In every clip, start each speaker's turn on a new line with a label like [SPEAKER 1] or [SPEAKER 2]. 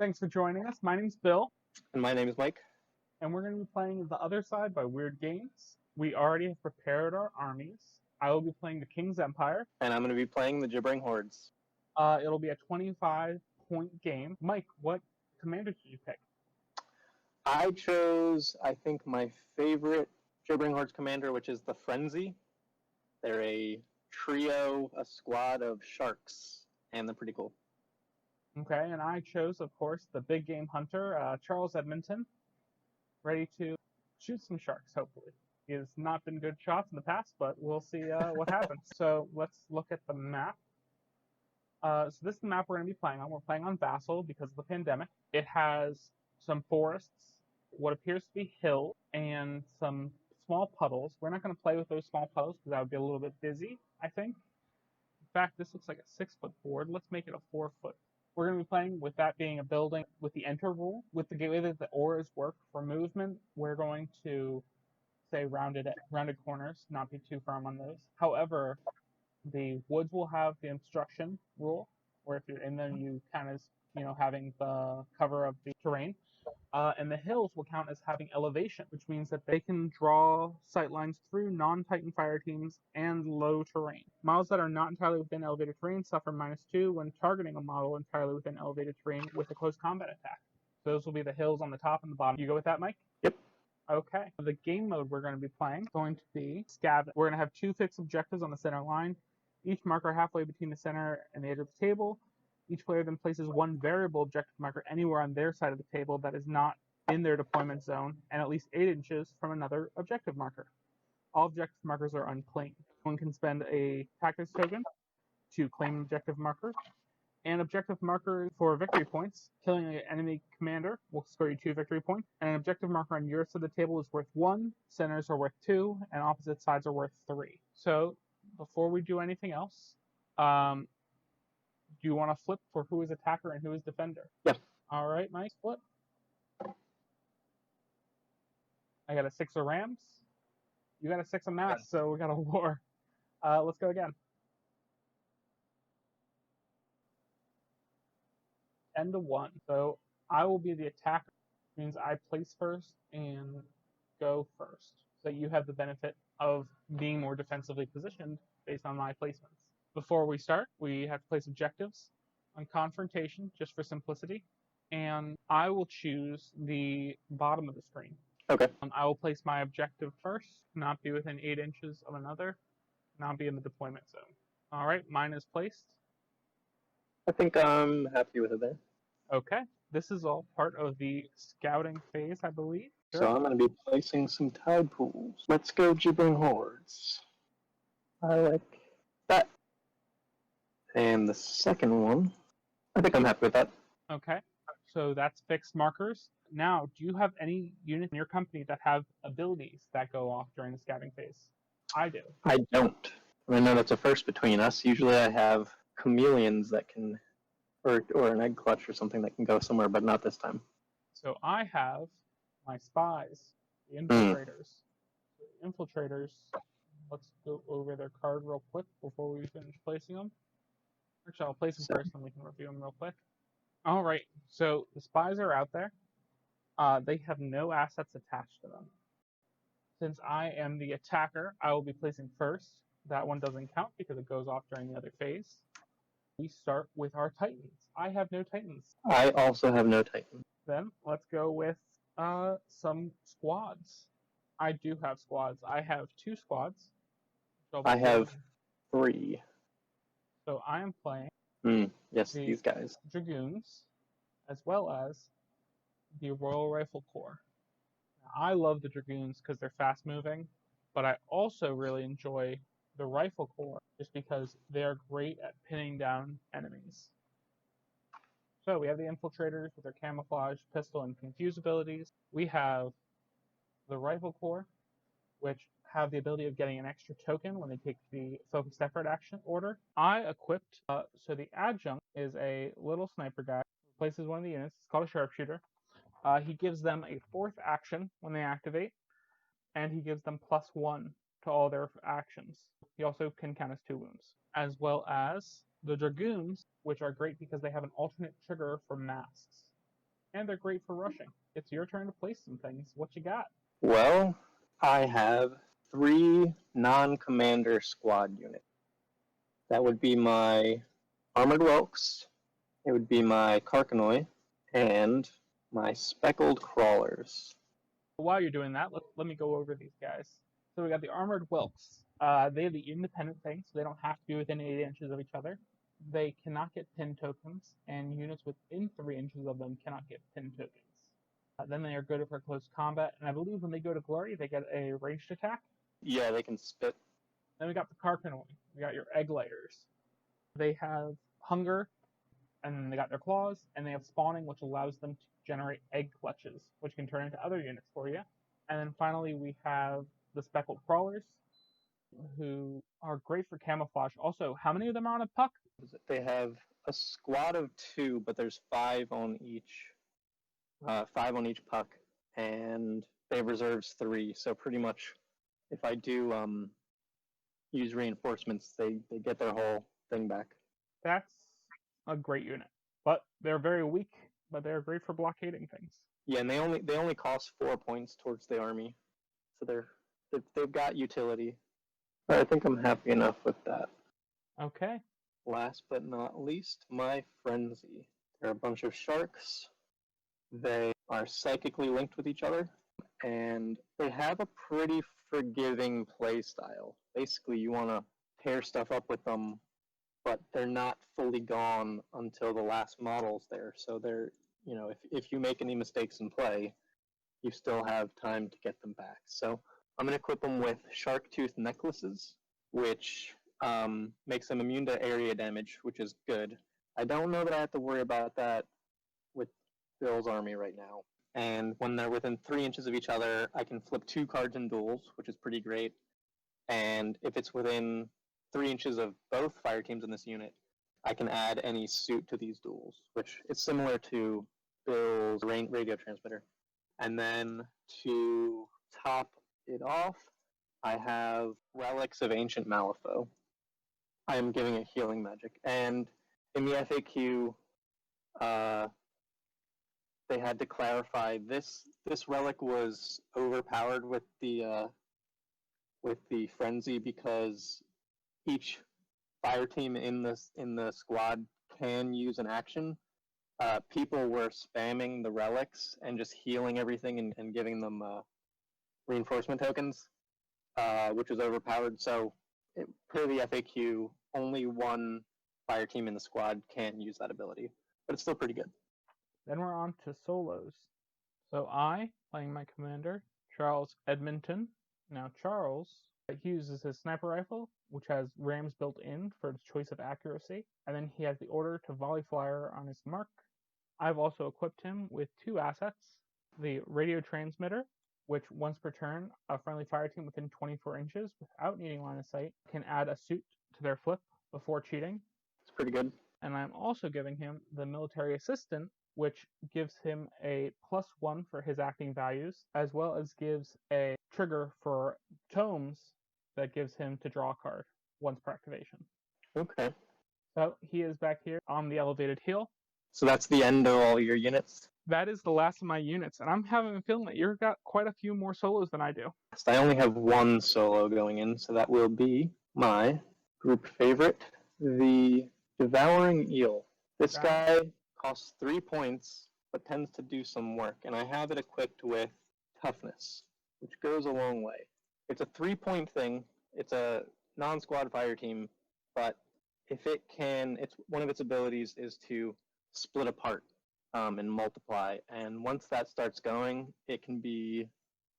[SPEAKER 1] Thanks for joining us. My name's Bill,
[SPEAKER 2] And my name is Mike.
[SPEAKER 1] and we're going to be playing The Other Side by Wyrd Games. We already have prepared our armies. I will be playing the King's Empire.
[SPEAKER 2] And I'm going to be playing the Gibbering Hordes.
[SPEAKER 1] It'll be a 25-point game. Mike, what commander did you pick?
[SPEAKER 2] I chose, I think, my favorite Gibbering Hordes commander, which is the Frenzy. They're a trio, a squad of sharks, and they're pretty cool.
[SPEAKER 1] Okay, and I chose, of course, the big game hunter, Charles Edmonton, ready to shoot some sharks, hopefully. He has not been good shots in the past, but we'll see what happens. So let's look at the map. So this is the map we're going to be playing on. We're playing on Vassal because of the pandemic. It has some forests, what appears to be hills, and some small puddles. We're not going to play with those small puddles because that would be a little bit busy, I think. In fact, this looks like a 6-foot board. Let's make it a 4-foot. We're going to be playing with that being a building with the enter rule. With the way that the auras work for movement, we're going to say rounded corners, not be too firm on those. However, the woods will have the obstruction rule, where if you're in them, you count as having the cover of the terrain. And the hills will count as having elevation, which means that they can draw sightlines through non-Titan fire teams and low terrain. Models that are not entirely within elevated terrain suffer -2 when targeting a model entirely within elevated terrain with a close combat attack. So those will be the hills on the top and the bottom. You go with that, Mike?
[SPEAKER 2] Yep.
[SPEAKER 1] Okay. The game mode we're going to be playing is going to be Scavenge. We're going to have 2 fixed objectives on the center line, each marker halfway between the center and the edge of the table. Each player then places 1 variable objective marker anywhere on their side of the table that is not in their deployment zone and at least 8 inches from another objective marker. All objective markers are unclaimed. One can spend a tactics token to claim an objective marker. And objective marker for victory points. Killing an enemy commander will score you 2 victory points. And an objective marker on your side of the table is worth 1, centers are worth 2, and opposite sides are worth 3. So before we do anything else, do you want to flip for who is attacker and who is defender?
[SPEAKER 2] Yeah.
[SPEAKER 1] All right, Mike, flip. I got a 6 of rams. You got a 6 of mass, so we got a war. Let's go again. End of 1. So I will be the attacker, which means I place first and go first. So you have the benefit of being more defensively positioned based on my placements. Before we start, we have to place objectives on confrontation, just for simplicity. And I will choose the bottom of the screen.
[SPEAKER 2] Okay.
[SPEAKER 1] I will place my objective first, not be within 8 inches of another, not be in the deployment zone. All right, mine is placed.
[SPEAKER 2] I think I'm happy with it there.
[SPEAKER 1] Okay, this is all part of the scouting phase, I believe.
[SPEAKER 2] Sure. So I'm going to be placing some tide pools. Let's go Gibbering Hordes. I like that. And the second one, I think I'm happy with that.
[SPEAKER 1] Okay, so that's fixed markers. Now, do you have any units in your company that have abilities that go off during the scouting phase? I do.
[SPEAKER 2] I don't. I know that's a first between us. Usually I have chameleons that can, or an egg clutch or something that can go somewhere, but not this time.
[SPEAKER 1] So I have my spies, the infiltrators. The infiltrators, let's go over their card real quick before we finish placing them. Actually, I'll place them first, and we can review them real quick. All right, so the spies are out there. They have no assets attached to them. Since I am the attacker, I will be placing first. That one doesn't count because it goes off during the other phase. We start with our Titans. I have no Titans.
[SPEAKER 2] I also have no Titans.
[SPEAKER 1] Then let's go with some squads. I do have squads. I have 2 squads.
[SPEAKER 2] I have 3.
[SPEAKER 1] So I am playing
[SPEAKER 2] yes, these guys.
[SPEAKER 1] Dragoons, as well as the Royal Rifle Corps. Now, I love the Dragoons because they're fast-moving, but I also really enjoy the Rifle Corps just because they're great at pinning down enemies. So we have the Infiltrators with their camouflage, pistol, and confuse abilities. We have the Rifle Corps, which have the ability of getting an extra token when they take the focused effort action order. I equipped, so the adjunct is a little sniper guy, replaces one of the units. It's called a sharpshooter. He gives them a 4th action when they activate, and he gives them +1 to all their actions. He also can count as 2 wounds, as well as the Dragoons, which are great because they have an alternate trigger for masks. and they're great for rushing. It's your turn to place some things. What you got?
[SPEAKER 2] Well, I have 3 non-commander squad units. That would be my Armored Whelks, it would be my Karkanoi, and my Speckled Crawlers.
[SPEAKER 1] While you're doing that, let me go over these guys. So we got the Armored Whelks. They have the independent thing, so they don't have to be within 8 inches of each other. They cannot get pin tokens, and units within 3 inches of them cannot get pin tokens. Then they are good for close combat, and I believe when they go to Glory, they get a ranged attack.
[SPEAKER 2] Yeah, they can spit.
[SPEAKER 1] Then we got the Karkanoi. We got your Egg Lighters. They have Hunger, and then they got their Claws, and they have Spawning, which allows them to generate egg clutches, which can turn into other units for you. And then finally, we have the Speckled Crawlers, who are great for camouflage. Also, how many of them are on a puck?
[SPEAKER 2] They have a squad of 2, but there's 5 on each. 5 on each puck, and they have reserves 3. So pretty much, if I do use reinforcements, they get their whole thing back.
[SPEAKER 1] That's a great unit, but they're very weak. But they're great for blockading things.
[SPEAKER 2] Yeah, and they only cost 4 points towards the army, so they've got utility. I think I'm happy enough with that.
[SPEAKER 1] Okay.
[SPEAKER 2] Last but not least, my Frenzy. They're a bunch of sharks. They are psychically linked with each other, and they have a pretty forgiving play style. Basically, you want to tear stuff up with them, but they're not fully gone until the last model's there. So they're, if you make any mistakes in play, you still have time to get them back. So I'm going to equip them with Shark Tooth necklaces, which makes them immune to area damage, which is good. I don't know that I have to worry about that with Bill's army right now. And when they're within 3 inches of each other, I can flip 2 cards in duels, which is pretty great. And if it's within 3 inches of both fire teams in this unit, I can add any suit to these duels, which is similar to Bill's radio transmitter. And then to top it off, I have Relics of Ancient Malifaux. I am giving it healing magic. And in the FAQ, they had to clarify this relic was overpowered with the frenzy because each fire team in the squad can use an action. People were spamming the relics and just healing everything and giving them reinforcement tokens, which was overpowered. So per the FAQ, only one fire team in the squad can use that ability, but it's still pretty good.
[SPEAKER 1] Then we're on to solos. So I, playing my commander, Charles Edmonton. Now Charles, he uses his sniper rifle, which has rams built in for its choice of accuracy, and then he has the order to volley flyer on his mark. I've also equipped him with 2 assets, the radio transmitter, which once per turn, a friendly fire team within 24 inches without needing line of sight can add a suit to their flip before cheating.
[SPEAKER 2] It's pretty good.
[SPEAKER 1] And I'm also giving him the military assistant, which gives him a +1 for his acting values, as well as gives a trigger for tomes that gives him to draw a card once per activation.
[SPEAKER 2] Okay.
[SPEAKER 1] So he is back here on the elevated hill.
[SPEAKER 2] So that's the end of all your units?
[SPEAKER 1] That is the last of my units, and I'm having a feeling that you've got quite a few more solos than I do.
[SPEAKER 2] I only have 1 solo going in, so that will be my group favorite, the Devouring Eel. This guy costs 3 points, but tends to do some work, and I have it equipped with Toughness, which goes a long way. It's a 3-point thing. It's a non-squad fire team, but if it can, one of its abilities is to split apart and multiply, and once that starts going, it can be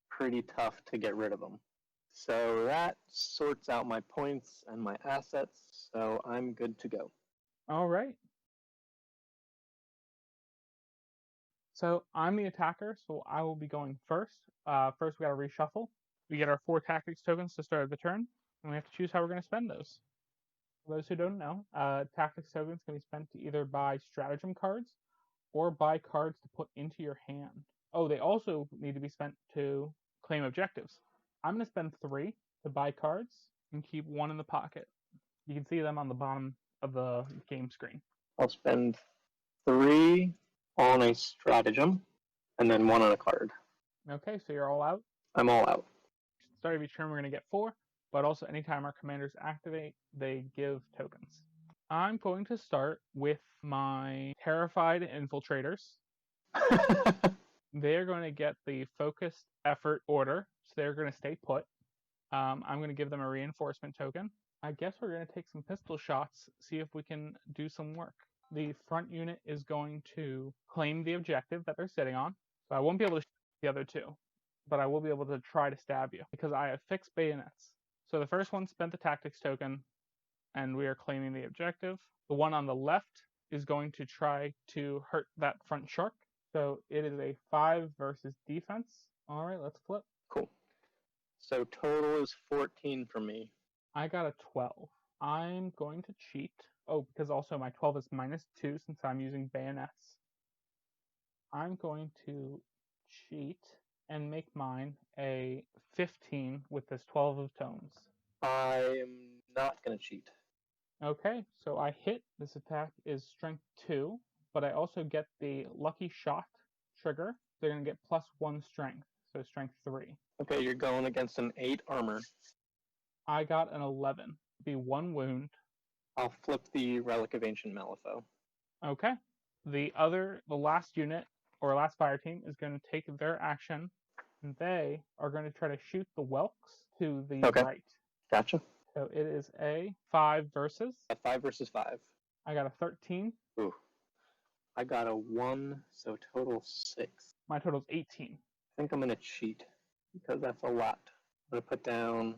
[SPEAKER 2] pretty tough to get rid of them. So that sorts out my points and my assets, so I'm good to go.
[SPEAKER 1] All right. So I'm the attacker, so I will be going first. First, we got to reshuffle. We get our 4 tactics tokens to start the turn, and we have to choose how we're going to spend those. For those who don't know, tactics tokens can be spent to either buy stratagem cards or buy cards to put into your hand. Oh, they also need to be spent to claim objectives. I'm going to spend 3 to buy cards and keep 1 in the pocket. You can see them on the bottom of the game screen.
[SPEAKER 2] I'll spend 3 on a stratagem, and then 1 on a card.
[SPEAKER 1] Okay, so you're all out.
[SPEAKER 2] I'm all out.
[SPEAKER 1] Start of each turn, we're going to get 4, but also anytime our commanders activate, they give tokens. I'm going to start with my terrified infiltrators. They're going to get the focused effort order, so they're going to stay put. I'm going to give them a reinforcement token. I guess we're going to take some pistol shots, see if we can do some work. The front unit is going to claim the objective that they're sitting on, so I won't be able to shoot the other two, but I will be able to try to stab you because I have fixed bayonets. So the first one spent the tactics token, and we are claiming the objective. The one on the left is going to try to hurt that front shark. So it is a 5 versus defense. All right, let's flip.
[SPEAKER 2] Cool. So total is 14 for me.
[SPEAKER 1] I got a 12. I'm going to cheat. Oh, because also my 12 is -2 since I'm using bayonets. I'm going to cheat and make mine a 15 with this 12 of tones.
[SPEAKER 2] I am not going to cheat.
[SPEAKER 1] Okay, so I hit. This attack is strength 2, but I also get the lucky shot trigger. They're going to get +1 strength, so strength 3.
[SPEAKER 2] Okay, you're going against an 8 armor.
[SPEAKER 1] I got an 11. Be 1 wound.
[SPEAKER 2] I'll flip the Relic of Ancient Malifaux.
[SPEAKER 1] Okay. The last unit, or last fire team, is going to take their action, and they are going to try to shoot the whelks to the right.
[SPEAKER 2] Gotcha.
[SPEAKER 1] So it is a 5 versus.
[SPEAKER 2] A 5 versus 5.
[SPEAKER 1] I got a 13.
[SPEAKER 2] Ooh. I got a 1, so total 6.
[SPEAKER 1] My total's 18.
[SPEAKER 2] I think I'm going to cheat because that's a lot. I'm going to put down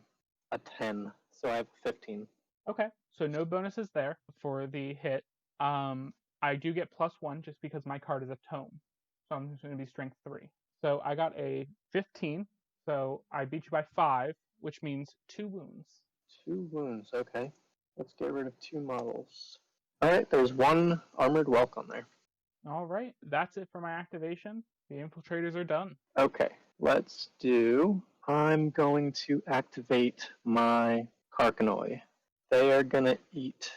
[SPEAKER 2] a 10, so I have 15.
[SPEAKER 1] Okay, so no bonuses there for the hit. I do get +1 just because my card is a tome. So I'm just going to be strength 3. So I got a 15, so I beat you by 5, which means 2 wounds.
[SPEAKER 2] 2 wounds, okay. Let's get rid of 2 models. Alright, there's 1 armored whelk on there.
[SPEAKER 1] Alright, that's it for my activation. The infiltrators are done.
[SPEAKER 2] Okay, let's do... I'm going to activate my Karkanoi. They are going to eat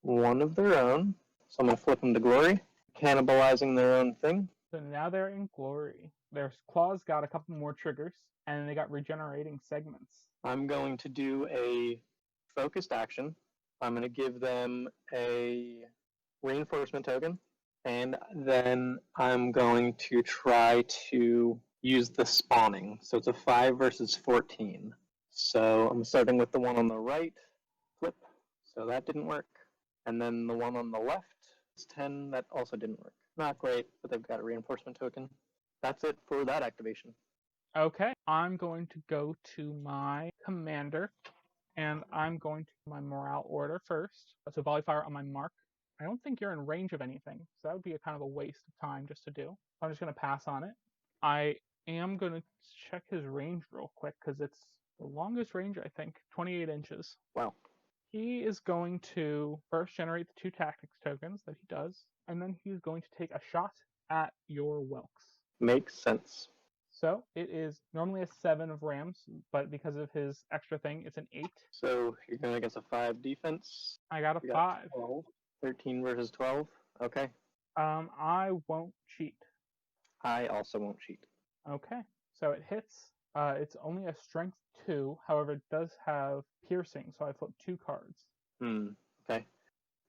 [SPEAKER 2] 1 of their own. So I'm going to flip them to glory, cannibalizing their own thing.
[SPEAKER 1] So now they're in glory. Their claws got a couple more triggers, and they got regenerating segments.
[SPEAKER 2] I'm going to do a focused action. I'm going to give them a reinforcement token, and then I'm going to try to use the spawning. So it's a 5 versus 14. So I'm starting with the one on the right, flip. So that didn't work. And then the one on the left is 10. That also didn't work. Not great, but they've got a reinforcement token. That's it for that activation.
[SPEAKER 1] Okay, I'm going to go to my commander, and I'm going to my morale order first. So volley fire on my mark. I don't think you're in range of anything, so that would be a kind of a waste of time just to do. I'm just going to pass on it. I am going to check his range real quick, because it's the longest range, I think, 28 inches.
[SPEAKER 2] Wow.
[SPEAKER 1] He is going to first generate the 2 tactics tokens that he does, and then he's going to take a shot at your whelks.
[SPEAKER 2] Makes sense.
[SPEAKER 1] So it is normally a 7 of rams, but because of his extra thing, it's an 8.
[SPEAKER 2] So you're going against a 5 defense.
[SPEAKER 1] I got a
[SPEAKER 2] You
[SPEAKER 1] 5.
[SPEAKER 2] 12. 13 versus 12. Okay.
[SPEAKER 1] I won't cheat.
[SPEAKER 2] I also won't cheat.
[SPEAKER 1] Okay, so it hits. It's only a strength 2. However, it does have piercing, so I flip 2 cards.
[SPEAKER 2] Okay.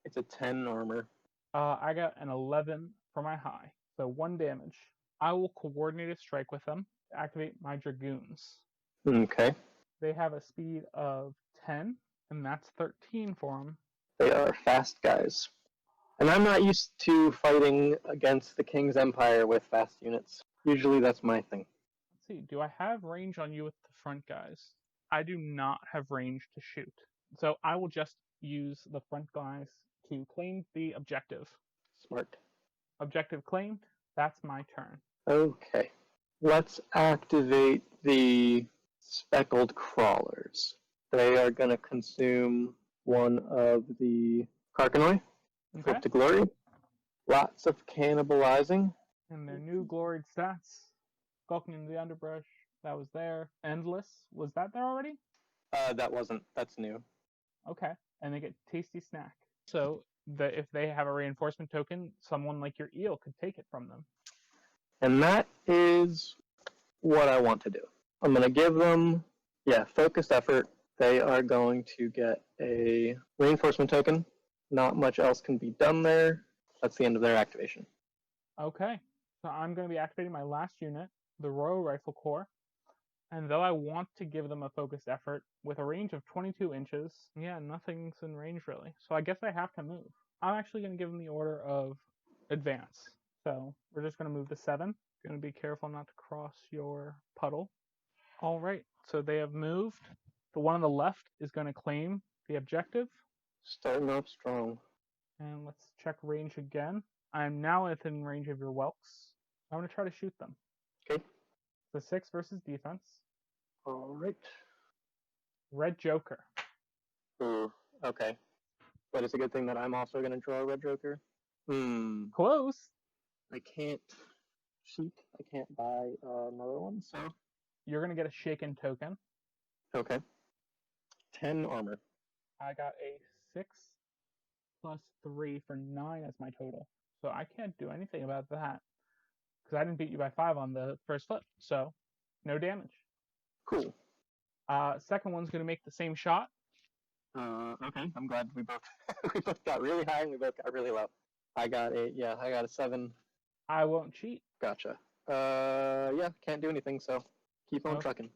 [SPEAKER 2] It's a 10 armor.
[SPEAKER 1] I got an 11 for my high, so 1 damage. I will coordinate a strike with them to activate my dragoons.
[SPEAKER 2] Okay.
[SPEAKER 1] They have a speed of 10, and that's 13 for them.
[SPEAKER 2] They are fast guys. And I'm not used to fighting against the King's Empire with fast units. Usually that's my thing.
[SPEAKER 1] Let's see, do I have range on you with the front guys? I do not have range to shoot. So I will just use the front guys to claim the objective.
[SPEAKER 2] Smart.
[SPEAKER 1] Objective claimed. That's my turn.
[SPEAKER 2] Okay. Let's activate the speckled crawlers. They are going to consume 1 of the Karkanoi.
[SPEAKER 1] Okay.
[SPEAKER 2] Flip to glory. Lots of cannibalizing.
[SPEAKER 1] And their new gloried stats. Skulking in the underbrush. That was there. Endless. Was that there already?
[SPEAKER 2] That wasn't. That's new.
[SPEAKER 1] Okay. And they get tasty snack. So that if they have a reinforcement token, someone like your eel could take it from them.
[SPEAKER 2] And that is what I want to do. I'm going to give them, focused effort. They are going to get a reinforcement token. Not much else can be done there. That's the end of their activation.
[SPEAKER 1] Okay, so I'm going to be activating my last unit, the Royal Rifle Corps. And though I want to give them a focused effort with a range of 22 inches, nothing's in range really. So I guess I have to move. I'm actually going to give them the order of advance. So we're just going to move to 7. Going to be careful not to cross your puddle. All right, so they have moved. The one on the left is going to claim the objective.
[SPEAKER 2] Starting off strong.
[SPEAKER 1] And let's check range again. I'm now within range of your whelks. I'm going to try to shoot them.
[SPEAKER 2] Okay.
[SPEAKER 1] The 6 versus defense.
[SPEAKER 2] All right.
[SPEAKER 1] Red Joker.
[SPEAKER 2] Ooh, okay. But it's a good thing that I'm also going to draw a Red Joker.
[SPEAKER 1] Close.
[SPEAKER 2] I can't shoot. I can't buy another one, so.
[SPEAKER 1] You're going to get a shaken token.
[SPEAKER 2] Okay. 10 armor.
[SPEAKER 1] I got a 6 plus 3 for 9 as my total. So I can't do anything about that. Because I didn't beat you by 5 on the first flip. So no damage.
[SPEAKER 2] Cool.
[SPEAKER 1] Second one's going to make the same shot.
[SPEAKER 2] Okay. I'm glad we both got really high and we both got really low. I got a 7.
[SPEAKER 1] I won't cheat.
[SPEAKER 2] Gotcha. Can't do anything, so keep on trucking.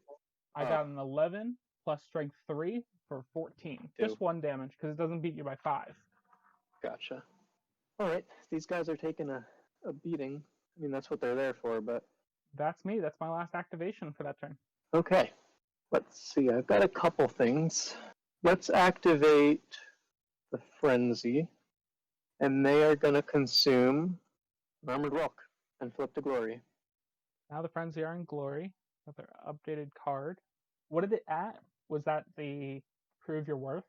[SPEAKER 1] I got an 11 plus strength 3 for 14. Just 1 damage because it doesn't beat you by 5.
[SPEAKER 2] Gotcha. All right. These guys are taking a beating. I mean, that's what they're there for, but...
[SPEAKER 1] That's me. That's my last activation for that turn.
[SPEAKER 2] Okay. Let's see. I've got a couple things. Let's activate the Frenzy, and they are going to consume an Armored Welk and flip to Glory.
[SPEAKER 1] Now the Frenzy are in Glory with their updated card. What did it add? Was that the Prove Your Worth?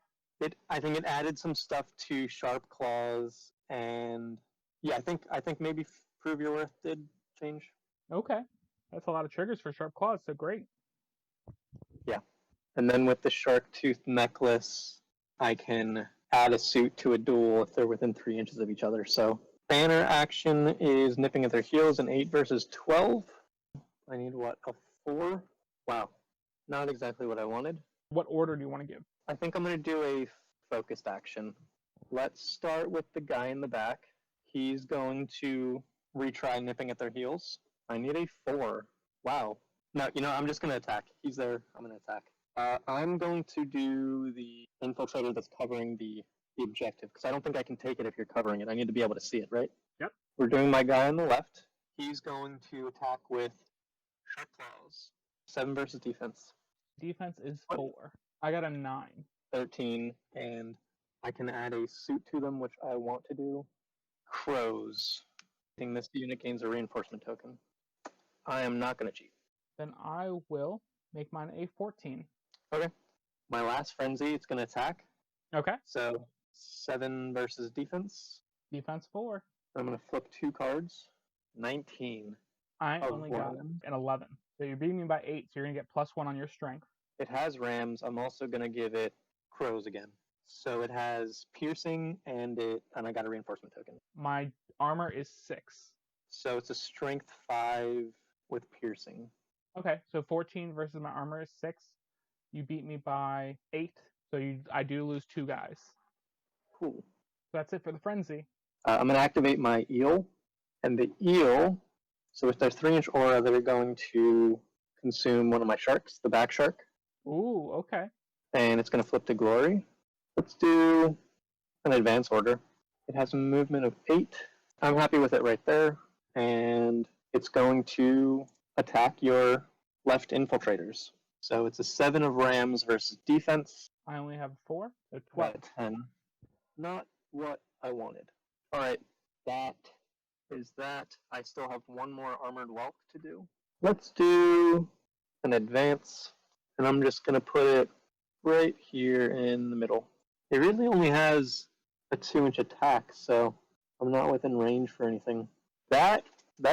[SPEAKER 2] I think it added some stuff to Sharp Claws, and I think maybe Prove Your Worth did change.
[SPEAKER 1] Okay. That's a lot of triggers for Sharp Claws, so great.
[SPEAKER 2] Yeah. And then with the Shark Tooth Necklace, I can add a suit to a duel if they're within 3 inches of each other. So banner action is nipping at their heels, an 8 versus 12. I need a 4? Wow. Not exactly what I wanted.
[SPEAKER 1] What order do you want to give?
[SPEAKER 2] I think I'm going to do a focused action. Let's start with the guy in the back. He's going to retry nipping at their heels. I need a 4. Wow. No, I'm just going to attack. He's there. I'm going to attack. I'm going to do the infiltrator that's covering the objective, because I don't think I can take it if you're covering it. I need to be able to see it, right?
[SPEAKER 1] Yep.
[SPEAKER 2] We're doing my guy on the left. He's going to attack with Sharp Claws. 7 versus defense.
[SPEAKER 1] Defense is 4. I got a 9.
[SPEAKER 2] 13, and I can add a suit to them, which I want to do. Crows. I think this unit gains a reinforcement token. I am not going to cheat.
[SPEAKER 1] Then I will make mine a 14.
[SPEAKER 2] Okay. My last Frenzy, it's going to attack.
[SPEAKER 1] Okay.
[SPEAKER 2] So 7 versus defense.
[SPEAKER 1] Defense 4.
[SPEAKER 2] I'm going to flip 2 cards. 19.
[SPEAKER 1] I only got an 11. So you're beating me by 8, so you're going to get +1 on your strength.
[SPEAKER 2] It has rams. I'm also going to give it crows again. So it has piercing, and I got a reinforcement token.
[SPEAKER 1] My armor is 6.
[SPEAKER 2] So it's a strength 5 with piercing.
[SPEAKER 1] Okay, so 14 versus my armor is 6. You beat me by 8, so I do lose 2 guys.
[SPEAKER 2] Cool.
[SPEAKER 1] So that's it for the Frenzy.
[SPEAKER 2] I'm going to activate my eel, and the eel, so with their 3-inch aura, they're going to consume one of my sharks, the back shark.
[SPEAKER 1] Ooh, okay.
[SPEAKER 2] And it's going to flip to Glory. Let's do an advance order. It has a movement of 8. I'm happy with it right there. And it's going to attack your left infiltrators. So it's a 7 of rams versus defense.
[SPEAKER 1] I only have 4, so 12.
[SPEAKER 2] 10. Not what I wanted. All right, that is that. I still have 1 more Armored Welk to do. Let's do an advance, and I'm just going to put it right here in the middle. It really only has a 2-inch attack, so I'm not within range for anything. That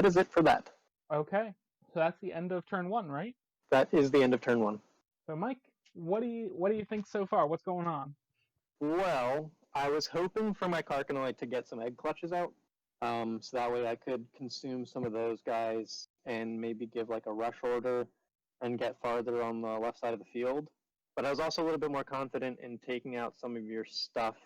[SPEAKER 2] is it for that.
[SPEAKER 1] Okay, so that's the end of turn 1, right?
[SPEAKER 2] That is the end of turn 1.
[SPEAKER 1] So Mike, what do you think so far? What's going on?
[SPEAKER 2] Well, I was hoping for my Carcanoid to get some egg clutches out, so that way I could consume some of those guys and maybe give like a rush order and get farther on the left side of the field. But I was also a little bit more confident in taking out some of your stuff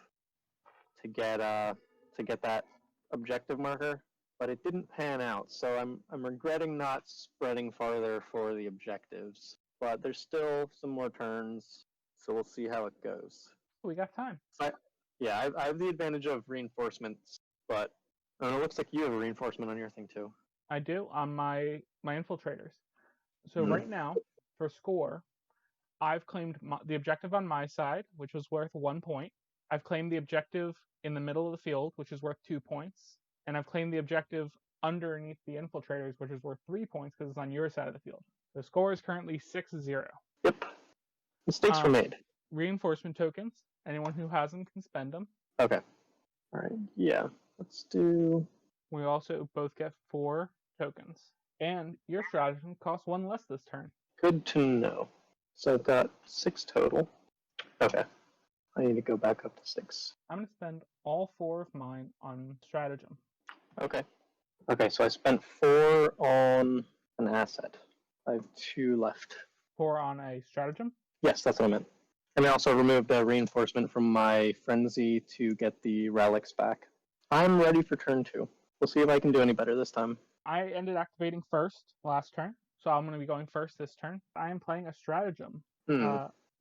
[SPEAKER 2] to get that objective marker. But it didn't pan out, so I'm regretting not spreading farther for the objectives. But there's still some more turns, so we'll see how it goes.
[SPEAKER 1] We got time.
[SPEAKER 2] Yeah, I have the advantage of reinforcements, but it looks like you have a reinforcement on your thing too.
[SPEAKER 1] I do on my infiltrators. So right now, for score, I've claimed the objective on my side, which was worth 1 point. I've claimed the objective in the middle of the field, which is worth 2 points. And I've claimed the objective underneath the infiltrators, which is worth 3 points because it's on your side of the field. The score is currently 6-0.
[SPEAKER 2] Yep. Mistakes were made.
[SPEAKER 1] Reinforcement tokens. Anyone who has them can spend them.
[SPEAKER 2] Okay. All right. Yeah. Let's do...
[SPEAKER 1] We also both get 4 tokens. And your stratagem costs 1 less this turn.
[SPEAKER 2] Good to know. So I've got 6 total. Okay. I need to go back up to 6.
[SPEAKER 1] I'm going to spend all 4 of mine on stratagem.
[SPEAKER 2] Okay. Okay, so I spent 4 on an asset. I have 2 left.
[SPEAKER 1] 4 on a stratagem?
[SPEAKER 2] Yes, that's what I meant. And I also removed a reinforcement from my frenzy to get the relics back. I'm ready for turn 2. We'll see if I can do any better this time.
[SPEAKER 1] I ended activating first last turn, so I'm going to be going first this turn. I am playing a stratagem.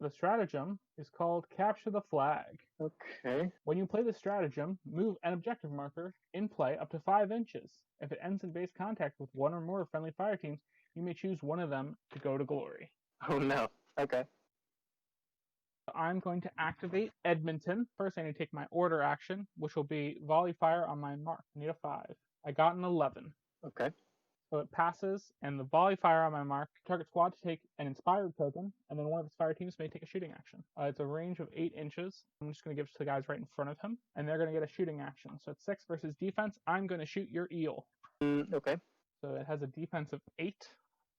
[SPEAKER 1] The stratagem is called Capture the Flag.
[SPEAKER 2] Okay.
[SPEAKER 1] When you play the stratagem, move an objective marker in play up to 5 inches. If it ends in base contact with 1 or more friendly fire teams, you may choose one of them to go to glory.
[SPEAKER 2] Oh no. Okay.
[SPEAKER 1] I'm going to activate Edmonton. First, I need to take my order action, which will be volley fire on my mark. I need a 5. I got an 11.
[SPEAKER 2] Okay.
[SPEAKER 1] So it passes, and the volley fire on my mark, target squad to take an inspired token, and then one of its fire teams may take a shooting action. It's a range of 8 inches. I'm just going to give it to the guys right in front of him, and they're going to get a shooting action. So it's 6 versus defense. I'm going to shoot your eel.
[SPEAKER 2] Okay.
[SPEAKER 1] So it has a defense of 8,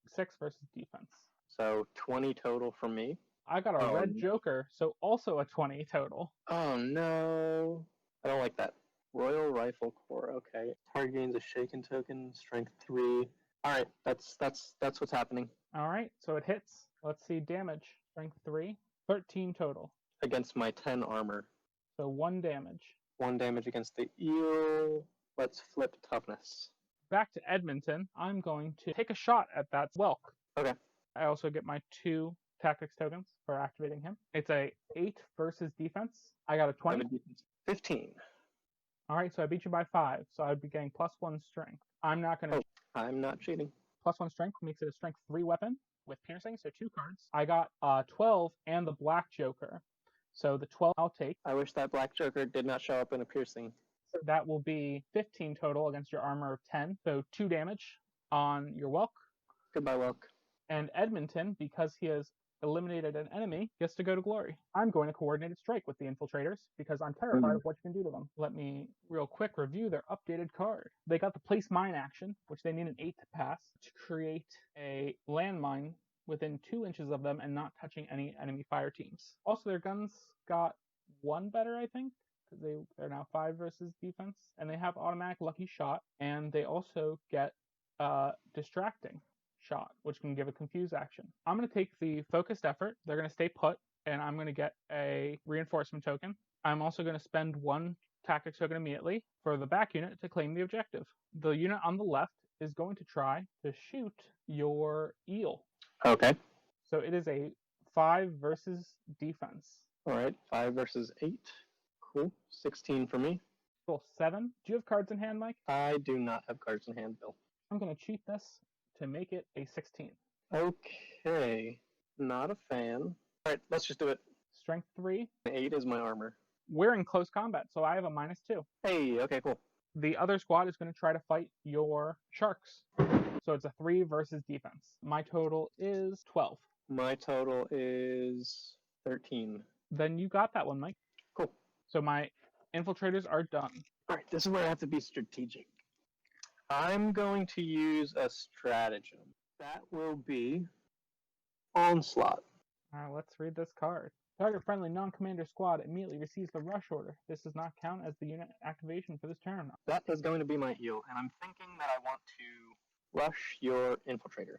[SPEAKER 1] 6 versus defense.
[SPEAKER 2] So 20 total for me.
[SPEAKER 1] I got a red joker, so also a 20 total.
[SPEAKER 2] Oh no. I don't like that. Royal Rifle Corps, okay. Target gains a shaken token, strength 3. Alright, that's what's happening.
[SPEAKER 1] Alright, so it hits. Let's see damage. Strength 3. 13 total.
[SPEAKER 2] Against my 10 armor.
[SPEAKER 1] So 1 damage.
[SPEAKER 2] 1 damage against the eel. Let's flip toughness.
[SPEAKER 1] Back to Edmonton. I'm going to take a shot at that whelk.
[SPEAKER 2] Okay.
[SPEAKER 1] I also get my 2 tactics tokens for activating him. It's a 8 versus defense. I got a 20.
[SPEAKER 2] 15.
[SPEAKER 1] Alright, so I beat you by 5. So I'd be getting +1 strength. I'm not going to...
[SPEAKER 2] I'm not cheating.
[SPEAKER 1] +1 strength makes it a strength 3 weapon with piercing, so 2 cards. I got 12 and the black joker. So the 12 I'll take.
[SPEAKER 2] I wish that black joker did not show up in a piercing.
[SPEAKER 1] So that will be 15 total against your armor of 10. So 2 damage on your whelk.
[SPEAKER 2] Goodbye, Welk.
[SPEAKER 1] And Edmonton, because he has eliminated an enemy, gets to go to glory. I'm going to coordinated strike with the infiltrators because I'm terrified of what you can do to them. Let me real quick review their updated card. They got the place mine action, which they need an 8 to pass, to create a landmine within 2 inches of them and not touching any enemy fire teams. Also, their guns got 1 better, I think, because they're now 5 versus defense, and they have automatic lucky shot, and they also get distracting shot, which can give a confuse action. I'm going to take the focused effort. They're going to stay put, and I'm going to get a reinforcement token. I'm also going to spend 1 tactics token immediately for the back unit to claim the objective. The unit on the left is going to try to shoot your eel.
[SPEAKER 2] Okay.
[SPEAKER 1] So it is a 5 versus defense.
[SPEAKER 2] All right, 5 versus 8. Cool. 16 for me.
[SPEAKER 1] Roll 7. Do you have cards in hand, Mike?
[SPEAKER 2] I do not have cards in hand, Bill.
[SPEAKER 1] I'm going to cheat this to make it a 16.
[SPEAKER 2] Okay. Not a fan. All right, let's just do it.
[SPEAKER 1] Strength 3.
[SPEAKER 2] 8 is my armor.
[SPEAKER 1] We're in close combat, so I have a -2.
[SPEAKER 2] Hey, okay, cool.
[SPEAKER 1] The other squad is going to try to fight your sharks. So it's a 3 versus defense. My total is 12.
[SPEAKER 2] My total is 13.
[SPEAKER 1] Then you got that one, Mike.
[SPEAKER 2] Cool.
[SPEAKER 1] So my infiltrators are done.
[SPEAKER 2] All right, this is where I have to be strategic. I'm going to use a stratagem. That will be Onslaught.
[SPEAKER 1] All right, let's read this card. Target friendly non-commander squad immediately receives the rush order. This does not count as the unit activation for this turn.
[SPEAKER 2] That is going to be my eel, and I'm thinking that I want to rush your infiltrator.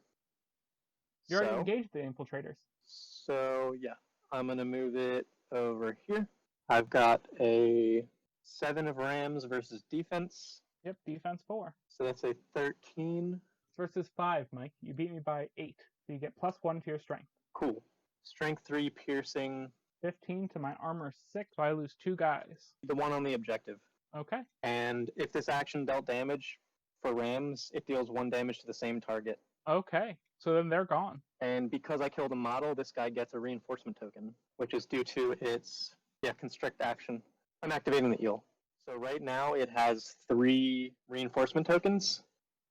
[SPEAKER 1] You already engaged the infiltrators.
[SPEAKER 2] So yeah, I'm going to move it over here. I've got a 7 of rams versus defense.
[SPEAKER 1] Yep, defense 4.
[SPEAKER 2] So that's a 13.
[SPEAKER 1] Versus 5, Mike. You beat me by 8. So you get +1 to your strength.
[SPEAKER 2] Cool. Strength 3, piercing.
[SPEAKER 1] 15 to my armor 6, so I lose 2 guys.
[SPEAKER 2] The one on the objective.
[SPEAKER 1] Okay.
[SPEAKER 2] And if this action dealt damage for rams, it deals 1 damage to the same target.
[SPEAKER 1] Okay. So then they're gone.
[SPEAKER 2] And because I killed a model, this guy gets a reinforcement token, which is due to its constrict action. I'm activating the eel. So right now it has 3 reinforcement tokens.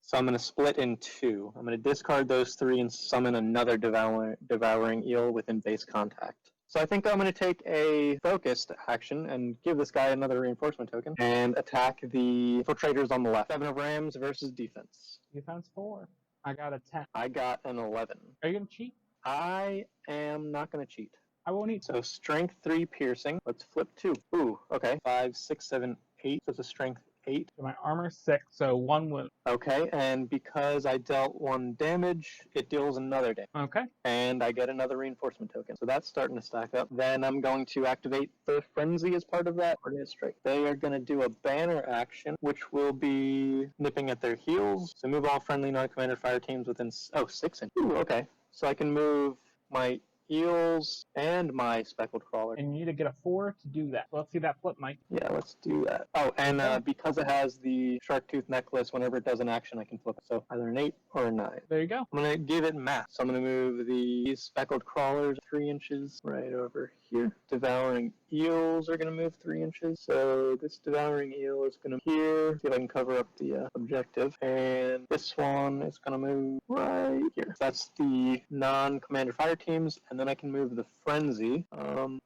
[SPEAKER 2] So I'm going to split in 2. I'm going to discard those 3 and summon another devouring eel within base contact. So I think I'm going to take a focused action and give this guy another reinforcement token and attack the infiltrators on the left. 7 of rams versus defense.
[SPEAKER 1] Defense 4. I got a 10.
[SPEAKER 2] I got an 11.
[SPEAKER 1] Are you going to cheat?
[SPEAKER 2] I am not going to cheat.
[SPEAKER 1] I won't eat.
[SPEAKER 2] So strength 3 piercing. Let's flip 2. Ooh, okay. 5, 6, 7, 8. So it's a strength 8.
[SPEAKER 1] So my armor 6, so 1 wound.
[SPEAKER 2] Okay, and because I dealt 1 damage, it deals another damage.
[SPEAKER 1] Okay.
[SPEAKER 2] And I get another reinforcement token. So that's starting to stack up. Then I'm going to activate the frenzy as part of that. Coordinate strike. They are going to do a banner action, which will be nipping at their heels. So move all friendly non-commander fire teams within 6 inches. Ooh, okay. So I can move my eels and my speckled crawler.
[SPEAKER 1] And you need to get a 4 to do that. Let's see that flip, Mike.
[SPEAKER 2] Yeah, let's do that. Oh, and because it has the shark tooth necklace, whenever it does an action, I can flip it. So either an 8 or a 9.
[SPEAKER 1] There you go.
[SPEAKER 2] I'm going to give it math. So I'm going to move the speckled crawlers 3 inches right over here. Devouring eels are going to move 3 inches. So this devouring eel is going to here. See if I can cover up the objective. And this one is going to move right here. So that's the non-commander fire teams. And then I can move the frenzy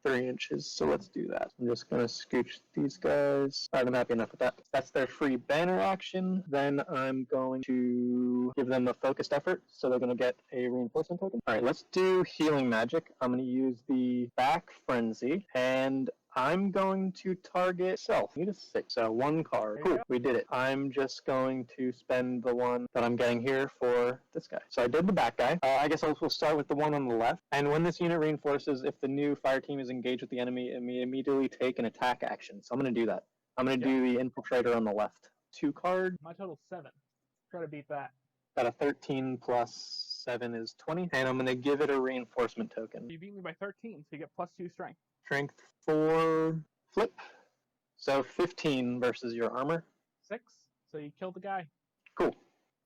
[SPEAKER 2] 3 inches. So let's do that. I'm just going to scooch these guys. All right, I'm happy enough with that. That's their free banner action. Then I'm going to give them a focused effort. So they're going to get a reinforcement token. All right, let's do healing magic. I'm going to use the back frenzy. And I'm going to target self. I need a 6, so 1 card. Cool, we did it. I'm just going to spend the one that I'm getting here for this guy. So I did the back guy. I guess we'll start with the one on the left. And when this unit reinforces, if the new fire team is engaged with the enemy, it may immediately take an attack action. So I'm going to do that. I'm going to do the infiltrator on the left. 2 card.
[SPEAKER 1] My total's 7. Try to beat that.
[SPEAKER 2] Got a 13 plus 7 is 20. And I'm going to give it a reinforcement token.
[SPEAKER 1] You beat me by 13, so you get +2 strength.
[SPEAKER 2] Strength 4, flip. So 15 versus your armor.
[SPEAKER 1] 6, so you killed the guy.
[SPEAKER 2] Cool.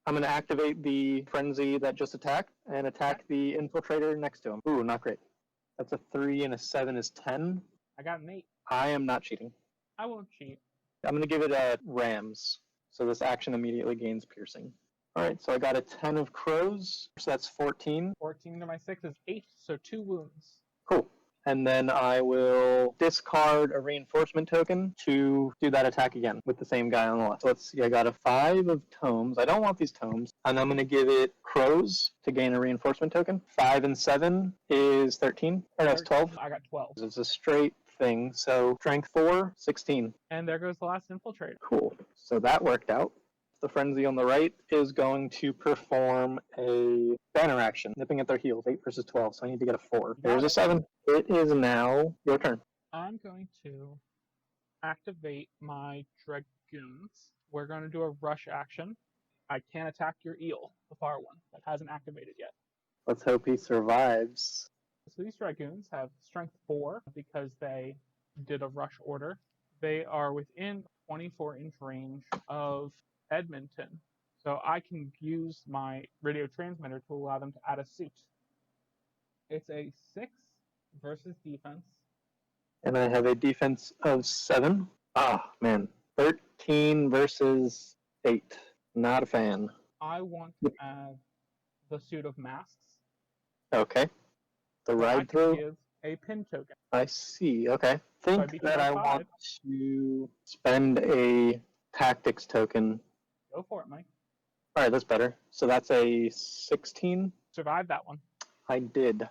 [SPEAKER 2] I'm going to activate the frenzy that just attacked and attack the infiltrator next to him. Ooh, not great. That's a 3 and a 7 is 10.
[SPEAKER 1] I got an 8.
[SPEAKER 2] I am not cheating.
[SPEAKER 1] I won't cheat.
[SPEAKER 2] I'm going to give it a rams. So this action immediately gains piercing. All right, so I got a 10 of crows. So that's 14.
[SPEAKER 1] 14 to my 6 is 8, so 2 wounds.
[SPEAKER 2] Cool. And then I will discard a reinforcement token to do that attack again with the same guy on the left. So let's see, I got a 5 of tomes. I don't want these tomes. And I'm going to give it crows to gain a reinforcement token. 5 and 7 is 13. Or that's 12.
[SPEAKER 1] I got 12.
[SPEAKER 2] It's a straight thing. So strength 4, 16.
[SPEAKER 1] And there goes the last infiltrator.
[SPEAKER 2] Cool. So that worked out. The frenzy on the right is going to perform a banner action, nipping at their heels, 8 versus 12, so I need to get a 4. There's a 7. It is now your turn.
[SPEAKER 1] I'm going to activate my dragoons. We're going to do a rush action. I can't attack your eel, the far one, that hasn't activated yet.
[SPEAKER 2] Let's hope he survives.
[SPEAKER 1] So these dragoons have strength 4 because they did a rush order. They are within 24-inch range of Edmonton, so I can use my radio transmitter to allow them to add a suit. It's a 6 versus defense.
[SPEAKER 2] And I have a defense of 7. Ah, man. 13 versus 8. Not a fan.
[SPEAKER 1] I want to add the suit of masks.
[SPEAKER 2] Okay. The ride through.
[SPEAKER 1] Give a pin token.
[SPEAKER 2] I see. Okay. Think that I want to spend a tactics token.
[SPEAKER 1] Go for it, Mike.
[SPEAKER 2] All right, that's better. So that's a 16.
[SPEAKER 1] Survive that one.
[SPEAKER 2] I did.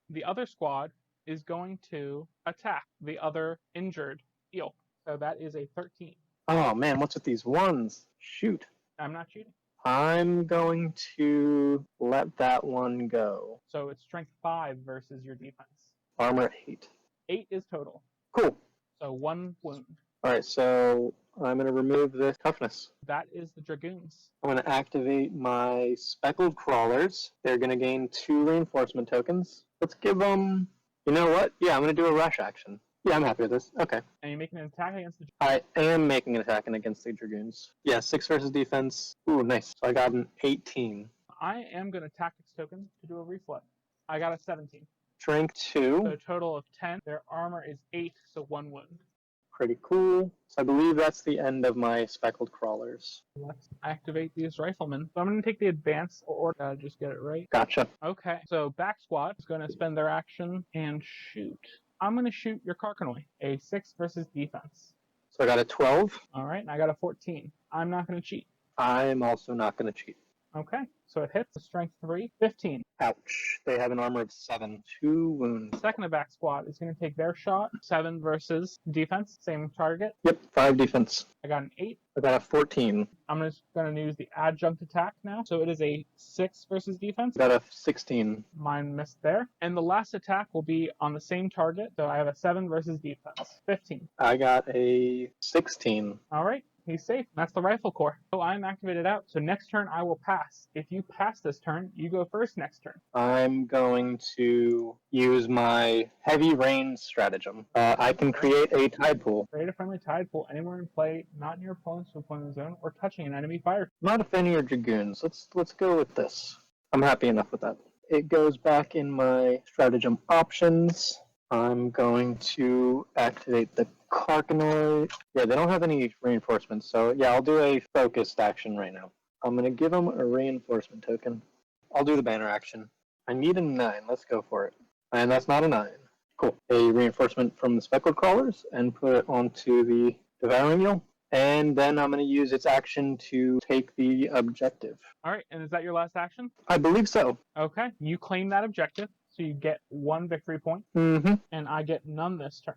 [SPEAKER 1] The other squad is going to attack the other injured eel. So that is a 13.
[SPEAKER 2] Oh man, what's with these ones? Shoot.
[SPEAKER 1] I'm not cheating.
[SPEAKER 2] I'm going to let that one go.
[SPEAKER 1] So it's strength 5 versus your defense.
[SPEAKER 2] Armor 8.
[SPEAKER 1] 8 is total.
[SPEAKER 2] Cool.
[SPEAKER 1] So 1 wound.
[SPEAKER 2] Alright, so I'm going to remove the toughness.
[SPEAKER 1] That is the Dragoons.
[SPEAKER 2] I'm going to activate my speckled crawlers. They're going to gain 2 reinforcement tokens. Let's give them... You know what? Yeah, I'm going to do a rush action. Yeah, I'm happy with this. Okay.
[SPEAKER 1] And you're making an attack against the...
[SPEAKER 2] I am making an attack against the Dragoons. Yeah, 6 versus defense. Ooh, nice. So I got an 18.
[SPEAKER 1] I am going to tactics token to do a reflex. I got a 17.
[SPEAKER 2] Strength 2.
[SPEAKER 1] So a total of 10. Their armor is 8, so 1 wound.
[SPEAKER 2] Pretty cool. So I believe that's the end of my speckled crawlers.
[SPEAKER 1] Let's activate these riflemen. So I'm going to take the advance or just get it right.
[SPEAKER 2] Gotcha.
[SPEAKER 1] Okay, so back squad is going to spend their action and shoot. I'm going to shoot your Karkanoi, a 6 versus defense.
[SPEAKER 2] So I got a 12.
[SPEAKER 1] All right, and I got a 14. I'm not going to cheat.
[SPEAKER 2] I'm also not going to cheat.
[SPEAKER 1] Okay, so it hits. Strength 3, 15.
[SPEAKER 2] Ouch. They have an armor of 7. 2 wounds.
[SPEAKER 1] Second of back squad is going to take their shot. 7 versus defense, same target.
[SPEAKER 2] Yep, 5 defense.
[SPEAKER 1] I got an 8.
[SPEAKER 2] I got a 14.
[SPEAKER 1] I'm just going to use the adjunct attack now. So it is a 6 versus defense.
[SPEAKER 2] I got a 16.
[SPEAKER 1] Mine missed there. And the last attack will be on the same target. So I have a 7 versus defense. 15.
[SPEAKER 2] I got a 16.
[SPEAKER 1] All right. He's safe. That's the rifle corps. So I'm activated out. So next turn I will pass. If you pass this turn, you go first next turn.
[SPEAKER 2] I'm going to use my heavy rain stratagem. I can create a tide pool.
[SPEAKER 1] Create a friendly tide pool anywhere in play, not in your opponent's deployment zone, or touching an enemy fire.
[SPEAKER 2] Not a fan of your dragoons. Let's go with this. I'm happy enough with that. It goes back in my stratagem options. I'm going to activate the Karkanoi. Yeah, they don't have any reinforcements, so yeah, I'll do a focused action right now. I'm going to give them a reinforcement token. I'll do the banner action. I need a 9. Let's go for it. And that's not a 9. Cool. A reinforcement from the speckled crawlers and put it onto the devouring eel. And then I'm going to use its action to take the objective.
[SPEAKER 1] All right, and is that your last action?
[SPEAKER 2] I believe so.
[SPEAKER 1] Okay, you claim that objective, so you get 1 victory point,
[SPEAKER 2] Mm-hmm.
[SPEAKER 1] and I get none this turn.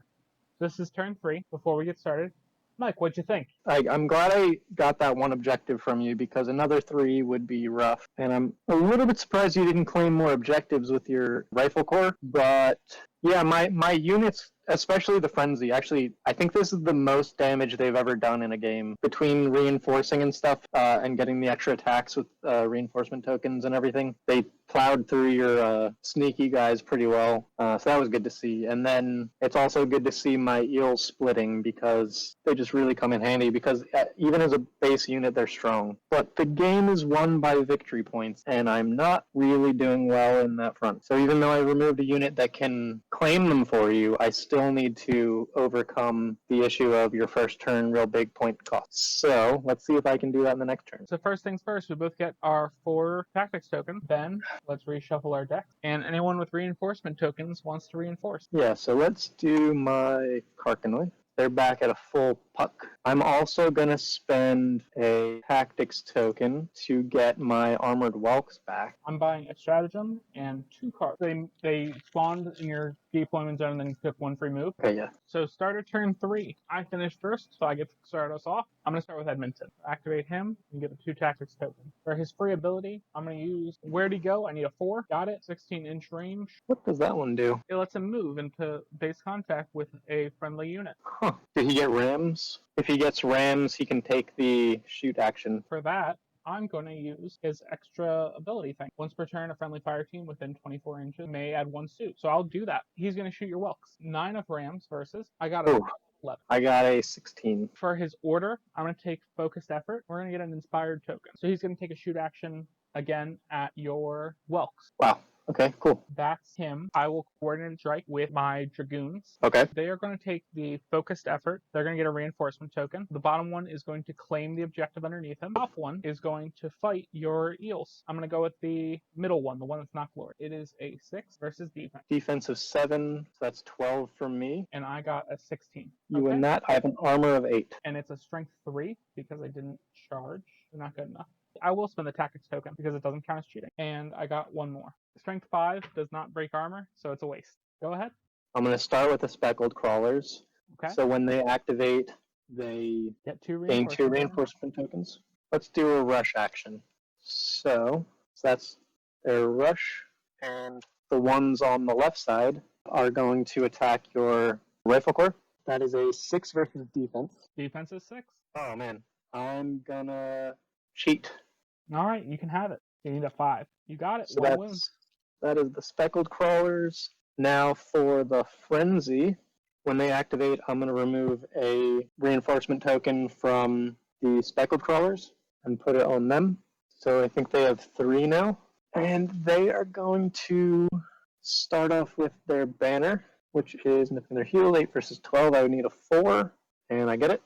[SPEAKER 1] This is turn 3. Before we get started, Mike, what'd you think?
[SPEAKER 2] I'm glad I got that one objective from you because another 3 would be rough. And I'm a little bit surprised you didn't claim more objectives with your rifle corps. But yeah, my units, especially the Frenzy, actually, I think this is the most damage they've ever done in a game. Between reinforcing and stuff and getting the extra attacks with reinforcement tokens and everything, they plowed through your sneaky guys pretty well. So that was good to see. And then it's also good to see my eels splitting because they just really come in handy because even as a base unit, they're strong. But the game is won by victory points, and I'm not really doing well in that front. So even though I removed a unit that can claim them for you, I still need to overcome the issue of your first turn real big point costs. So let's see if I can do that in the next turn.
[SPEAKER 1] So first things first, we both get our 4 tactics tokens. Then let's reshuffle our deck. And anyone with reinforcement tokens wants to reinforce.
[SPEAKER 2] Yeah, so let's do my Karkanoi. They're back at a full puck. I'm also going to spend a tactics token to get my armored whelks back.
[SPEAKER 1] I'm buying a stratagem and 2 cards. They spawned in your deployment zone and then you took 1 free move.
[SPEAKER 2] Okay, yeah.
[SPEAKER 1] So start at turn 3. I finished first, so I get to start us off. I'm going to start with Edmonton. Activate him and get a 2 tactics token. For his free ability, I'm going to use Where'd he go? I need a 4. Got it. 16-inch range.
[SPEAKER 2] What does that one do?
[SPEAKER 1] It lets him move into base contact with a friendly unit.
[SPEAKER 2] Huh. Did he get rams? If he gets rams, he can take the shoot action.
[SPEAKER 1] For that, I'm going to use his extra ability thing. Once per turn, a friendly fire team within 24 inches may add 1 suit. So I'll do that. He's going to shoot your whelks. 9 of rams versus. I got a 11.
[SPEAKER 2] I got a 16.
[SPEAKER 1] For his order, I'm going to take focused effort. We're going to get an inspired token. So he's going to take a shoot action again at your whelks.
[SPEAKER 2] Wow. Okay, cool.
[SPEAKER 1] That's him. I will coordinate strike with my dragoons.
[SPEAKER 2] Okay.
[SPEAKER 1] They are going to take the focused effort. They're going to get a reinforcement token. The bottom one is going to claim the objective underneath him. Top one is going to fight your eels. I'm going to go with the middle one, the one that's not glory. It is a 6 versus defense.
[SPEAKER 2] Defense of 7, so that's 12 from me.
[SPEAKER 1] And I got a 16.
[SPEAKER 2] You win that. I have an armor of 8.
[SPEAKER 1] And it's a strength 3 because I didn't charge. Not good enough. I will spend the tactics token because it doesn't count as cheating. And I got 1 more. Strength 5 does not break armor, so it's a waste. Go ahead.
[SPEAKER 2] I'm going to start with the speckled crawlers.
[SPEAKER 1] Okay.
[SPEAKER 2] So when they activate, they
[SPEAKER 1] Get 2
[SPEAKER 2] gain
[SPEAKER 1] reinforcement.
[SPEAKER 2] 2 reinforcement tokens. Let's do a rush action. So that's their rush, and the ones on the left side are going to attack your rifle corps. That is a 6 versus defense.
[SPEAKER 1] Defense is 6.
[SPEAKER 2] Oh man, I'm gonna cheat.
[SPEAKER 1] All right, you can have it. You need a 5. You got it.
[SPEAKER 2] So
[SPEAKER 1] 1 wound.
[SPEAKER 2] that is the speckled crawlers. Now for the frenzy, when they activate, I'm gonna remove a reinforcement token from the speckled crawlers and put it on them. So I think they have 3 now, and they are going to start off with their banner, which is nipping their heel. 8 versus 12. I would need a 4, and I get it.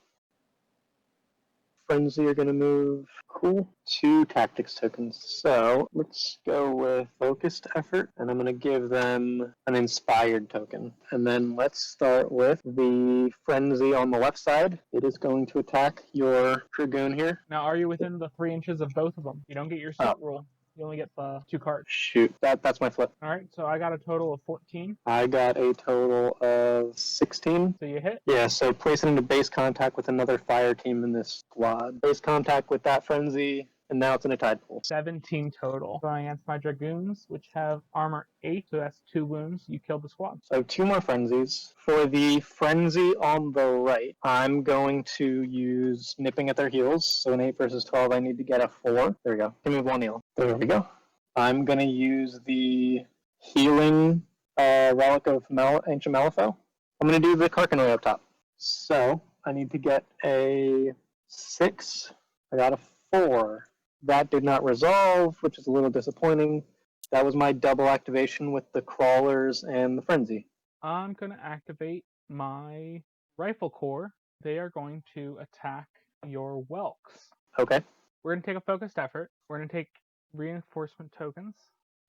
[SPEAKER 2] Frenzy are going to move. Cool. 2 tactics tokens. So let's go with focused effort, and I'm going to give them an inspired token. And then let's start with the frenzy on the left side. It is going to attack your dragoon here.
[SPEAKER 1] Now, are you within the 3 inches of both of them? You don't get your seat rule. You only get the 2 cards.
[SPEAKER 2] Shoot, that's my flip.
[SPEAKER 1] All right, so I got a total of 14.
[SPEAKER 2] I got a total of 16.
[SPEAKER 1] So you hit.
[SPEAKER 2] Yeah, so place it into base contact with another fire team in this squad. Base contact with that frenzy, and now it's in a tide pool.
[SPEAKER 1] 17 total. Going against my dragoons, which have armor 8, so that's 2 wounds. You killed the squad.
[SPEAKER 2] So 2 more frenzies. For the frenzy on the right, I'm going to use nipping at their heels. So in 8 versus 12, I need to get a 4. There we go. Give me 1 heal. There we go. I'm going to use the healing relic of Ancient Malifaux. I'm going to do the Carcanoid up top. So I need to get a 6. I got a 4. That did not resolve, which is a little disappointing. That was my double activation with the crawlers and the frenzy.
[SPEAKER 1] I'm going to activate my rifle corps. They are going to attack your whelks.
[SPEAKER 2] Okay.
[SPEAKER 1] We're going to take a focused effort. We're going to take reinforcement tokens.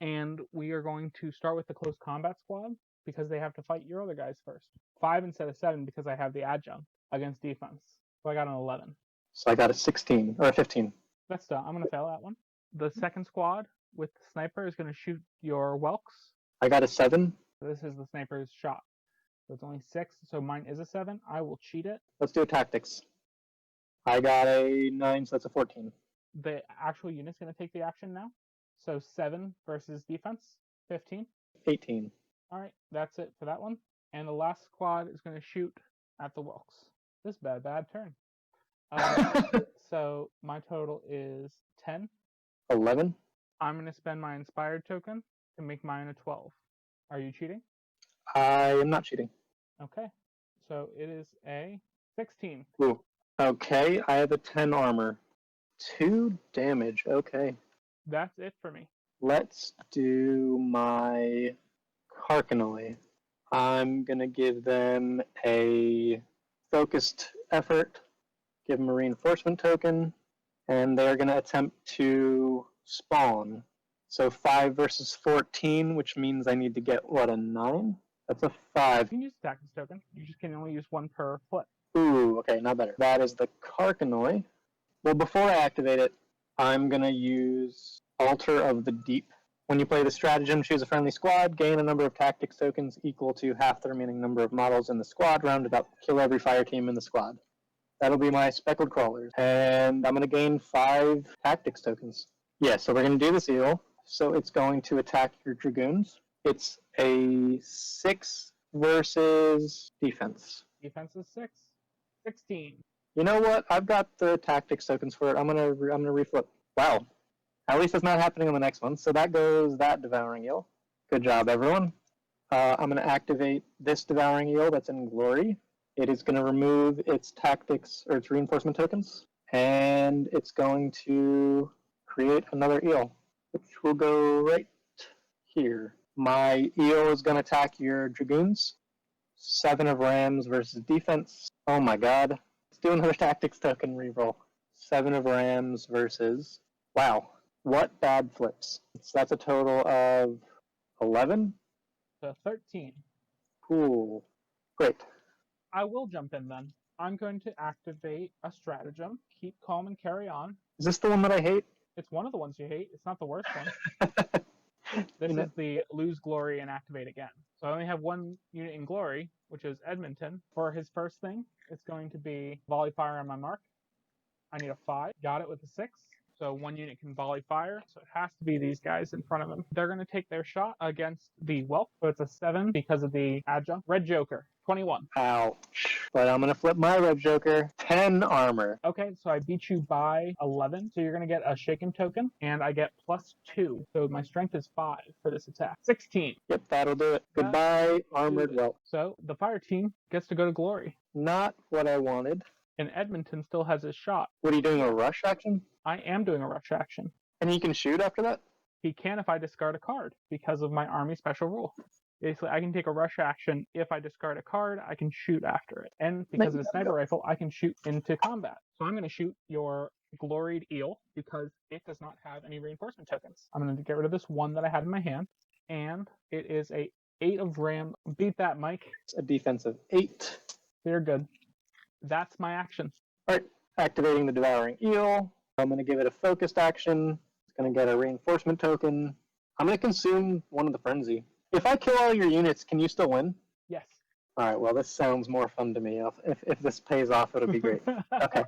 [SPEAKER 1] And we are going to start with the close combat squad because they have to fight your other guys first. 5 instead of 7 because I have the adjunct against defense. So I got an 11.
[SPEAKER 2] So I got a 16, or a 15.
[SPEAKER 1] That's done. I'm going to fail that one. The second squad with the sniper is going to shoot your whelks.
[SPEAKER 2] I got a 7.
[SPEAKER 1] This is the sniper's shot. So it's only 6, so mine is a 7. I will cheat it.
[SPEAKER 2] Let's do a tactics. I got a 9, so that's a 14.
[SPEAKER 1] The actual unit's going to take the action now. So 7 versus defense, 15.
[SPEAKER 2] 18.
[SPEAKER 1] All right, that's it for that one. And the last squad is going to shoot at the whelks. This is a bad turn. So my total is 10.
[SPEAKER 2] 11.
[SPEAKER 1] I'm going to spend my inspired token to make mine a 12. Are you cheating?
[SPEAKER 2] I am not cheating.
[SPEAKER 1] Okay. So it is a 16.
[SPEAKER 2] Ooh. Okay, I have a 10 armor. 2 damage. Okay.
[SPEAKER 1] That's it for me.
[SPEAKER 2] Let's do my Carcanoi. I'm going to give them a focused effort, give them a reinforcement token, and they're going to attempt to spawn. So 5 versus 14, which means I need to get, what, a 9? That's a 5.
[SPEAKER 1] You can use the tactics token. You just can only use 1 per flip.
[SPEAKER 2] Ooh, okay, not better. That is the Carcanoi. Well, before I activate it, I'm going to use Altar of the Deep. When you play the stratagem, choose a friendly squad, gain a number of tactics tokens equal to half the remaining number of models in the squad, rounded up. Kill every fire team in the squad. That'll be my speckled crawlers. And I'm going to gain 5 tactics tokens. Yeah, so we're going to do this heal. So it's going to attack your dragoons. It's a 6 versus defense.
[SPEAKER 1] Defense is 6. 16.
[SPEAKER 2] You know what? I've got the tactics tokens for it. I'm gonna reflip. Wow. At least it's not happening on the next one. So that goes that Devouring Eel. Good job, everyone. I'm gonna activate this Devouring Eel that's in Glory. It is gonna remove its tactics or its reinforcement tokens, and it's going to create another eel, which will go right here. My eel is gonna attack your dragoons. 7 of rams versus defense. Oh my god. Let's do another tactics token reroll. 7 of rams versus... Wow. What bad flips. So that's a total of 11?
[SPEAKER 1] So 13.
[SPEAKER 2] Cool. Great.
[SPEAKER 1] I will jump in then. I'm going to activate a stratagem. Keep calm and carry on.
[SPEAKER 2] Is this the one that I hate?
[SPEAKER 1] It's one of the ones you hate. It's not the worst one. this is the lose glory and activate again. So I only have one unit in glory, which is Edmonton. For his first thing, it's going to be volley fire on my mark. I need a 5. Got it with a 6. So one unit can volley fire. So it has to be these guys in front of him. They're going to take their shot against the Whelp. So it's a 7 because of the adjunct. Red Joker, 21.
[SPEAKER 2] Ouch. But I'm going to flip my Red Joker. 10 armor.
[SPEAKER 1] Okay, so I beat you by 11. So you're going to get a shaken token, and I get +2. So my strength is 5 for this attack. 16.
[SPEAKER 2] Yep, that'll do it. Goodbye, Armored Whelp.
[SPEAKER 1] So the fire team gets to go to glory.
[SPEAKER 2] Not what I wanted.
[SPEAKER 1] And Edmonton still has his shot.
[SPEAKER 2] What are you doing, a rush action?
[SPEAKER 1] I am doing a rush action.
[SPEAKER 2] And he can shoot after that?
[SPEAKER 1] He can if I discard a card because of my army special rule. Basically, I can take a rush action. If I discard a card, I can shoot after it. And because of the sniper rifle, I can shoot into combat. So I'm going to shoot your gloried eel because it does not have any reinforcement tokens. I'm going to get rid of this 1 that I had in my hand. And it is a 8 of ram. Beat that, Mike.
[SPEAKER 2] It's a defensive 8.
[SPEAKER 1] They're good. That's my action.
[SPEAKER 2] All right, activating the Devouring Eel. I'm going to give it a focused action. It's going to get a reinforcement token. I'm going to consume one of the Frenzy. If I kill all your units, can you still win?
[SPEAKER 1] Yes.
[SPEAKER 2] All right, well, this sounds more fun to me. If this pays off, it'll be great. Okay.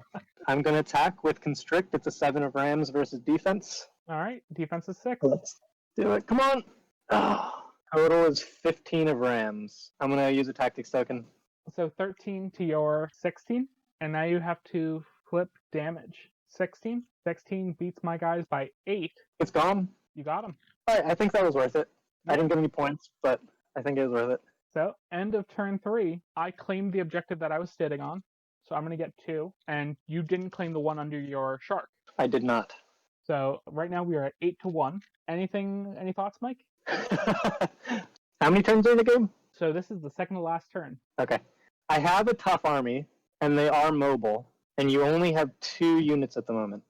[SPEAKER 2] I'm going to attack with Constrict. It's a 7 of Rams versus defense.
[SPEAKER 1] All right, defense is 6.
[SPEAKER 2] Let's do it. Come on. Oh, total is 15 of Rams. I'm going to use a Tactics token.
[SPEAKER 1] So 13 to your 16, and now you have to flip damage. 16. 16 beats my guys by 8.
[SPEAKER 2] It's gone.
[SPEAKER 1] You got him.
[SPEAKER 2] All right, I think that was worth it. I didn't get any points, but I think it was worth it.
[SPEAKER 1] So end of turn 3, I claimed the objective that I was sitting on, so I'm going to get 2, and you didn't claim the one under your shark.
[SPEAKER 2] I did not.
[SPEAKER 1] So right now we are at 8-1. Any thoughts, Mike?
[SPEAKER 2] How many turns are in the game?
[SPEAKER 1] So this is the second to last turn.
[SPEAKER 2] Okay. I have a tough army, and they are mobile, and you only have 2 units at the moment.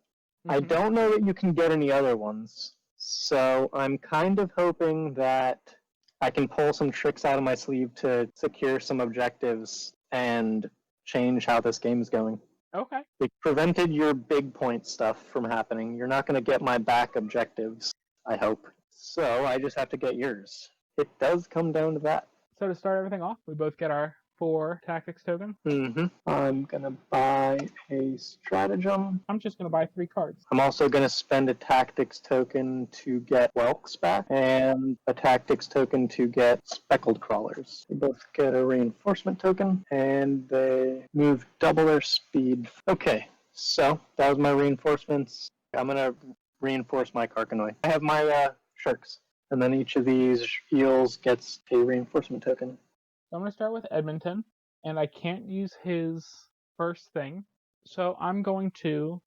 [SPEAKER 2] Mm-hmm. I don't know that you can get any other ones, so I'm kind of hoping that I can pull some tricks out of my sleeve to secure some objectives and change how this game is going.
[SPEAKER 1] Okay.
[SPEAKER 2] They prevented your big point stuff from happening. You're not going to get my back objectives, I hope. So I just have to get yours. It does come down to that.
[SPEAKER 1] So to start everything off, we both get our 4 tactics tokens.
[SPEAKER 2] Mm-hmm. I'm going to buy a stratagem.
[SPEAKER 1] I'm just going to buy 3 cards.
[SPEAKER 2] I'm also going to spend a tactics token to get Whelks back and a tactics token to get speckled crawlers. They both get a reinforcement token and they move double their speed. Okay, so that was my reinforcements. I'm going to reinforce my Karkanoi. I have my sharks. And then each of these eels gets a reinforcement token.
[SPEAKER 1] So I'm going to start with Edmonton, and I can't use his first thing, so I'm going to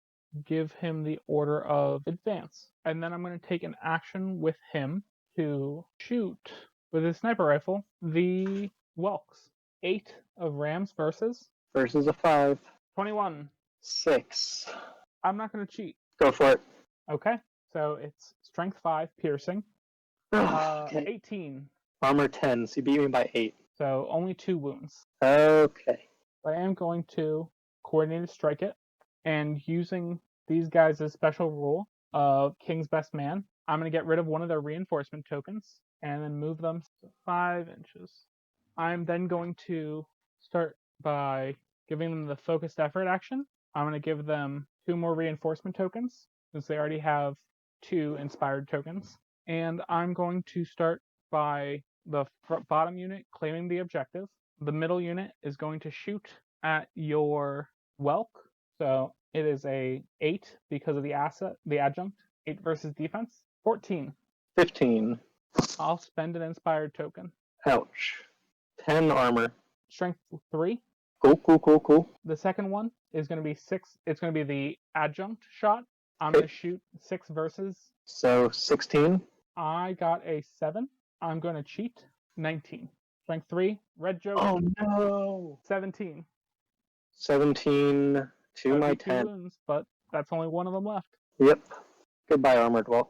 [SPEAKER 1] give him the order of advance. And then I'm going to take an action with him to shoot with his sniper rifle the Whelks. 8 of Rams versus
[SPEAKER 2] a 5.
[SPEAKER 1] 21.
[SPEAKER 2] 6.
[SPEAKER 1] I'm not going to cheat.
[SPEAKER 2] Go for it.
[SPEAKER 1] Okay, so it's strength 5, piercing.
[SPEAKER 2] Okay.
[SPEAKER 1] 18.
[SPEAKER 2] Armor 10, so you beat me by 8.
[SPEAKER 1] So only 2 wounds.
[SPEAKER 2] Okay.
[SPEAKER 1] I am going to coordinated strike it, and using these guys' special rule of King's Best Man, I'm going to get rid of one of their reinforcement tokens and then move them 5 inches. I'm then going to start by giving them the focused effort action. I'm going to give them 2 more reinforcement tokens since they already have 2 inspired tokens. And I'm going to start by the bottom unit claiming the objective. The middle unit is going to shoot at your Whelk. So it is a 8 because of the adjunct. 8 versus defense. 14.
[SPEAKER 2] 15.
[SPEAKER 1] I'll spend an inspired token.
[SPEAKER 2] Ouch. 10 armor.
[SPEAKER 1] Strength 3.
[SPEAKER 2] Cool.
[SPEAKER 1] The second one is going to be 6. It's going to be the adjunct shot. I'm going to shoot 6 versus.
[SPEAKER 2] So 16.
[SPEAKER 1] I got a 7. I'm going to cheat. 19. Strength 3. Red Joker.
[SPEAKER 2] Oh no.
[SPEAKER 1] 17.
[SPEAKER 2] 17 to my 10.
[SPEAKER 1] Wounds, but that's only one of them left.
[SPEAKER 2] Yep. Goodbye, Armored Whelk.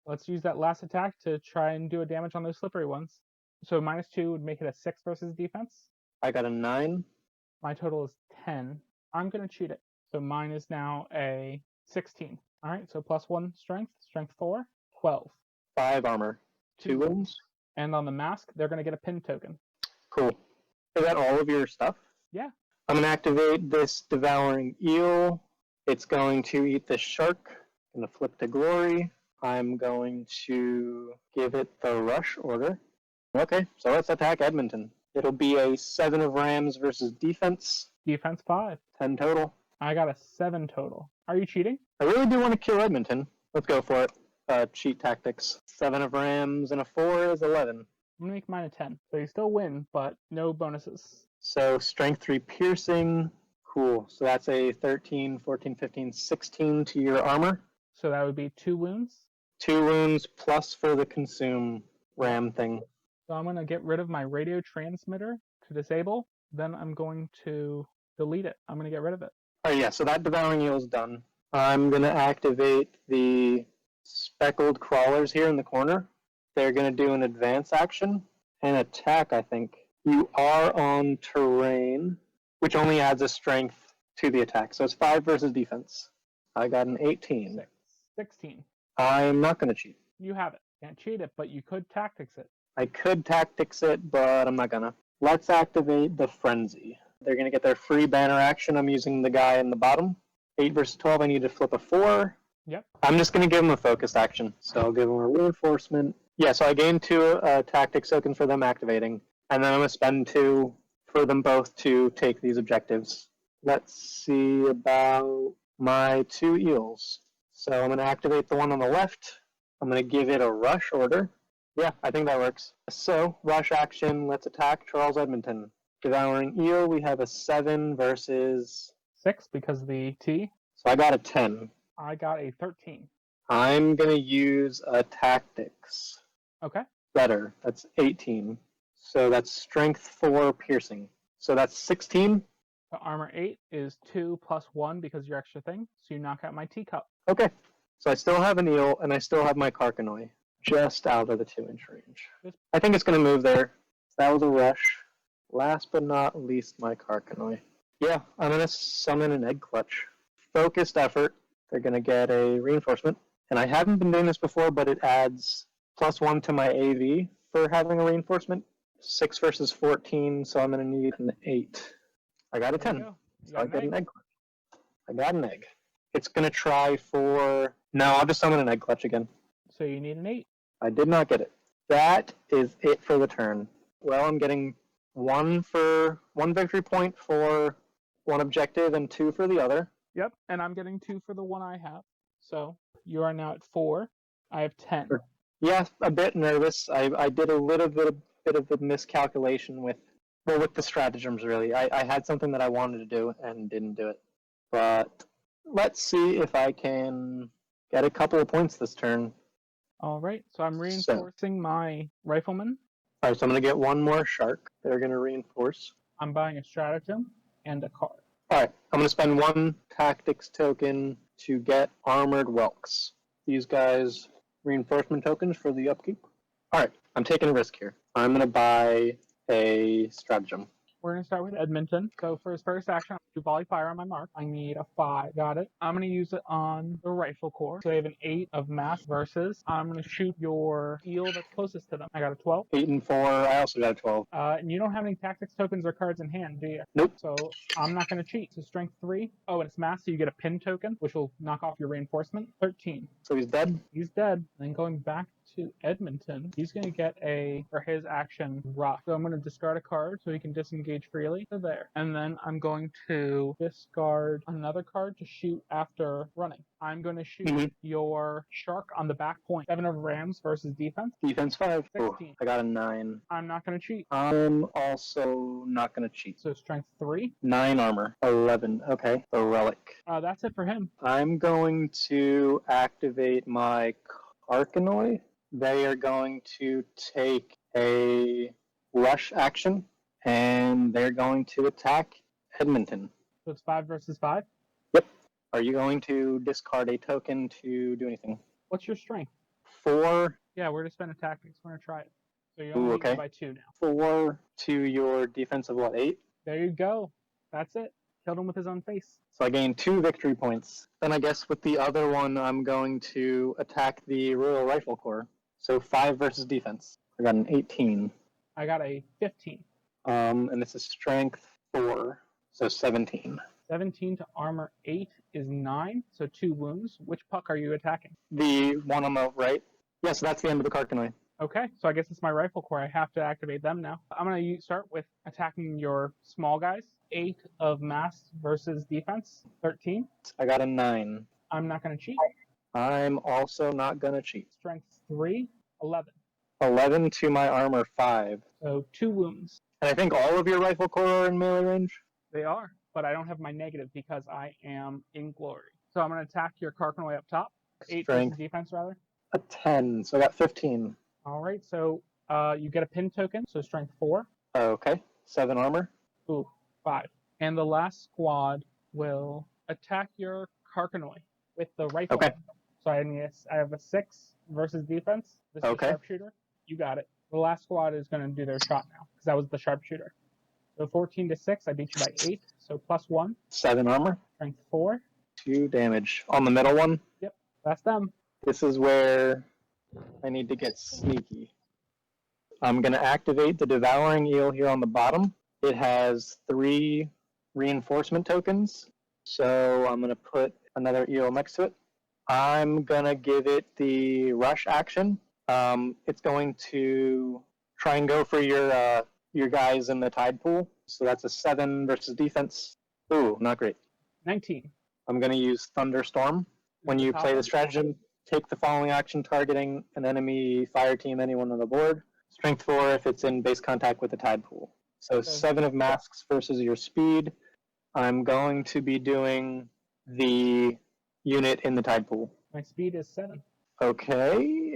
[SPEAKER 1] Let's use that last attack to try and do a damage on those slippery ones. So -2 would make it a 6 versus defense.
[SPEAKER 2] I got a 9.
[SPEAKER 1] My total is 10. I'm going to cheat it. So mine is now a 16. All right, so +1 strength. Strength 4. 12.
[SPEAKER 2] 5 armor. 2 wounds.
[SPEAKER 1] And on the mask, they're going to get a pin token.
[SPEAKER 2] Cool. Is that all of your stuff?
[SPEAKER 1] Yeah.
[SPEAKER 2] I'm going to activate this Devouring Eel. It's going to eat this shark. I'm going to flip to Glory. I'm going to give it the Rush order. Okay, so let's attack Edmonton. It'll be a 7 of Rams versus defense.
[SPEAKER 1] Defense 5.
[SPEAKER 2] 10 total.
[SPEAKER 1] I got a 7 total. Are you cheating?
[SPEAKER 2] I really do want to kill Edmonton. Let's go for it. Cheat tactics. 7 of Rams and a 4 is 11.
[SPEAKER 1] I'm going to make mine a 10. So you still win, but no bonuses.
[SPEAKER 2] So Strength 3 Piercing. Cool. So that's a 13, 14, 15, 16 to your armor.
[SPEAKER 1] So that would be 2 wounds.
[SPEAKER 2] 2 wounds plus for the Consume Ram thing.
[SPEAKER 1] So I'm going to get rid of my radio transmitter to disable. Then I'm going to delete it. I'm going to get rid of it.
[SPEAKER 2] Oh yeah, so that Devouring Eel is done. I'm going to activate the Speckled Crawlers here in the corner. They're going to do an advance action and attack, I think. You are on terrain, which only adds a strength to the attack. So it's 5 versus defense. I got an 18.
[SPEAKER 1] 16.
[SPEAKER 2] I'm not going to cheat.
[SPEAKER 1] You have it. Can't cheat it, but you could tactics it.
[SPEAKER 2] I could tactics it, but I'm not going to. Let's activate the Frenzy. They're going to get their free banner action. I'm using the guy in the bottom. 8 versus 12, I need to flip a 4.
[SPEAKER 1] Yep.
[SPEAKER 2] I'm just going to give them a focused action. So I'll give them a reinforcement. Yeah, so I gained 2 tactics tokens for them activating. And then I'm going to spend 2 for them both to take these objectives. Let's see about my 2 eels. So I'm going to activate the one on the left. I'm going to give it a rush order. Yeah, I think that works. So, rush action, let's attack Charles Edmonton. Devouring Eel, we have a 7 versus...
[SPEAKER 1] 6 because of the T.
[SPEAKER 2] So I got a 10.
[SPEAKER 1] I got a 13.
[SPEAKER 2] I'm going to use a tactics.
[SPEAKER 1] Okay.
[SPEAKER 2] Better. That's 18. So that's strength 4 piercing. So that's 16.
[SPEAKER 1] The armor 8 is 2 plus 1 because of your extra thing. So you knock out my teacup.
[SPEAKER 2] Okay. So I still have an eel, and I still have my Carcanoi. Just out of the 2-inch range. I think it's going to move there. That was a rush. Last but not least, my Carcanoi. Yeah, I'm going to summon an Egg Clutch. Focused effort. They're going to get a reinforcement. And I haven't been doing this before, but it adds +1 to my AV for having a reinforcement. 6 versus 14, so I'm going to need an 8. I got a 10. So I got an Egg Clutch. I got an egg. It's going to try for... No, I'll just summon an Egg Clutch again.
[SPEAKER 1] So you need an 8.
[SPEAKER 2] I did not get it. That is it for the turn. Well, I'm getting 1 victory point for one objective and 2 for the other.
[SPEAKER 1] Yep, and I'm getting 2 for the one I have. So you are now at 4. I have 10.
[SPEAKER 2] Sure. Yeah, a bit nervous. I did a little bit of a miscalculation with the stratagems, really. I had something that I wanted to do and didn't do it. But let's see if I can get a couple of points this turn.
[SPEAKER 1] All right, so I'm reinforcing my rifleman.
[SPEAKER 2] All right, so I'm going to get 1 more shark. They're going to reinforce.
[SPEAKER 1] I'm buying a stratagem and a card.
[SPEAKER 2] All right, I'm going to spend 1 tactics token to get armored whelks. These guys, reinforcement tokens for the upkeep. All right, I'm taking a risk here. I'm going to buy a stratagem.
[SPEAKER 1] We're going to start with Edmonton. So for his first action, I'm going to do volley fire on my mark. I need a 5. Got it. I'm going to use it on the rifle corps. So they have an 8 of mass versus. I'm going to shoot your eel that's closest to them. I got a 12.
[SPEAKER 2] 8 and 4. I also got a 12.
[SPEAKER 1] And you don't have any tactics tokens or cards in hand, do you?
[SPEAKER 2] Nope.
[SPEAKER 1] So I'm not going to cheat. So strength 3. Oh, and it's mass, so you get a pin token, which will knock off your reinforcement. 13.
[SPEAKER 2] So he's dead?
[SPEAKER 1] He's dead. Then going back to Edmonton, he's going to get for his action, rock. So I'm going to discard a card so he can disengage freely. So there. And then I'm going to discard another card to shoot after running. I'm going to shoot your shark on the back point. 7 of Rams versus defense.
[SPEAKER 2] Defense 5.
[SPEAKER 1] 16.
[SPEAKER 2] Ooh, I got a 9.
[SPEAKER 1] I'm not going to cheat.
[SPEAKER 2] I'm also not going to cheat.
[SPEAKER 1] So strength 3.
[SPEAKER 2] 9 armor. 11. Okay. The relic.
[SPEAKER 1] That's it for him.
[SPEAKER 2] I'm going to activate my Carcanoi. They are going to take a rush action, and they're going to attack Edmonton.
[SPEAKER 1] So it's 5 versus 5?
[SPEAKER 2] Yep. Are you going to discard a token to do anything?
[SPEAKER 1] What's your strength?
[SPEAKER 2] 4.
[SPEAKER 1] Yeah, we're going to spend a tactics. We're going to try it. So you're only
[SPEAKER 2] okay.
[SPEAKER 1] by 2 now.
[SPEAKER 2] 4 to your defense of what, 8?
[SPEAKER 1] There you go. That's it. Killed him with his own face.
[SPEAKER 2] So I gained 2 victory points. Then I guess with the other one, I'm going to attack the Royal Rifle Corps. So 5 versus defense. I got an 18.
[SPEAKER 1] I got a 15.
[SPEAKER 2] And this is strength 4, so 17.
[SPEAKER 1] 17 to armor 8 is 9, so 2 wounds. Which puck are you attacking?
[SPEAKER 2] The one on the right? Yeah, so that's the end of the Karkanoi.
[SPEAKER 1] Okay, so I guess it's my rifle corps. I have to activate them now. I'm going to start with attacking your small guys. 8 of mass versus defense, 13.
[SPEAKER 2] I got a 9.
[SPEAKER 1] I'm not going to cheat.
[SPEAKER 2] I'm also not going to cheat.
[SPEAKER 1] Strength 3, 11.
[SPEAKER 2] 11 to my armor 5.
[SPEAKER 1] So 2 wounds.
[SPEAKER 2] And I think all of your rifle corps are in melee range?
[SPEAKER 1] They are, but I don't have my negative because I am in glory. So I'm going to attack your Karkanoi up top. 8
[SPEAKER 2] Strength.
[SPEAKER 1] versus defense, rather.
[SPEAKER 2] A 10, so I got 15.
[SPEAKER 1] All right, so you get a pin token, so strength 4.
[SPEAKER 2] Okay, 7 armor.
[SPEAKER 1] Ooh, 5. And the last squad will attack your Karkanoi with the rifle.
[SPEAKER 2] Okay.
[SPEAKER 1] So I have a 6 versus defense. This is
[SPEAKER 2] Okay.
[SPEAKER 1] a sharpshooter. You got it. The last squad is going to do their shot now, because that was the sharpshooter. So 14 to 6, I beat you by 8, so +1.
[SPEAKER 2] 7 armor.
[SPEAKER 1] Strength 4.
[SPEAKER 2] 2 damage. On the middle one,
[SPEAKER 1] That's them.
[SPEAKER 2] this is where I need to get sneaky. I'm going to activate the Devouring Eel here on the bottom. It has 3 reinforcement tokens, so I'm going to put another eel next to it. I'm going to give it the rush action. It's going to try and go for your guys in the tide pool. So that's a 7 versus defense. Ooh, not great.
[SPEAKER 1] 19.
[SPEAKER 2] I'm going to use Thunderstorm. When you play the stratagem, take the following action targeting an enemy fire team, anyone on the board. Strength 4 if it's in base contact with the tide pool. So
[SPEAKER 1] Okay.
[SPEAKER 2] 7 of masks versus your speed. I'm going to be doing the unit in the tide pool.
[SPEAKER 1] My speed is 7.
[SPEAKER 2] Okay.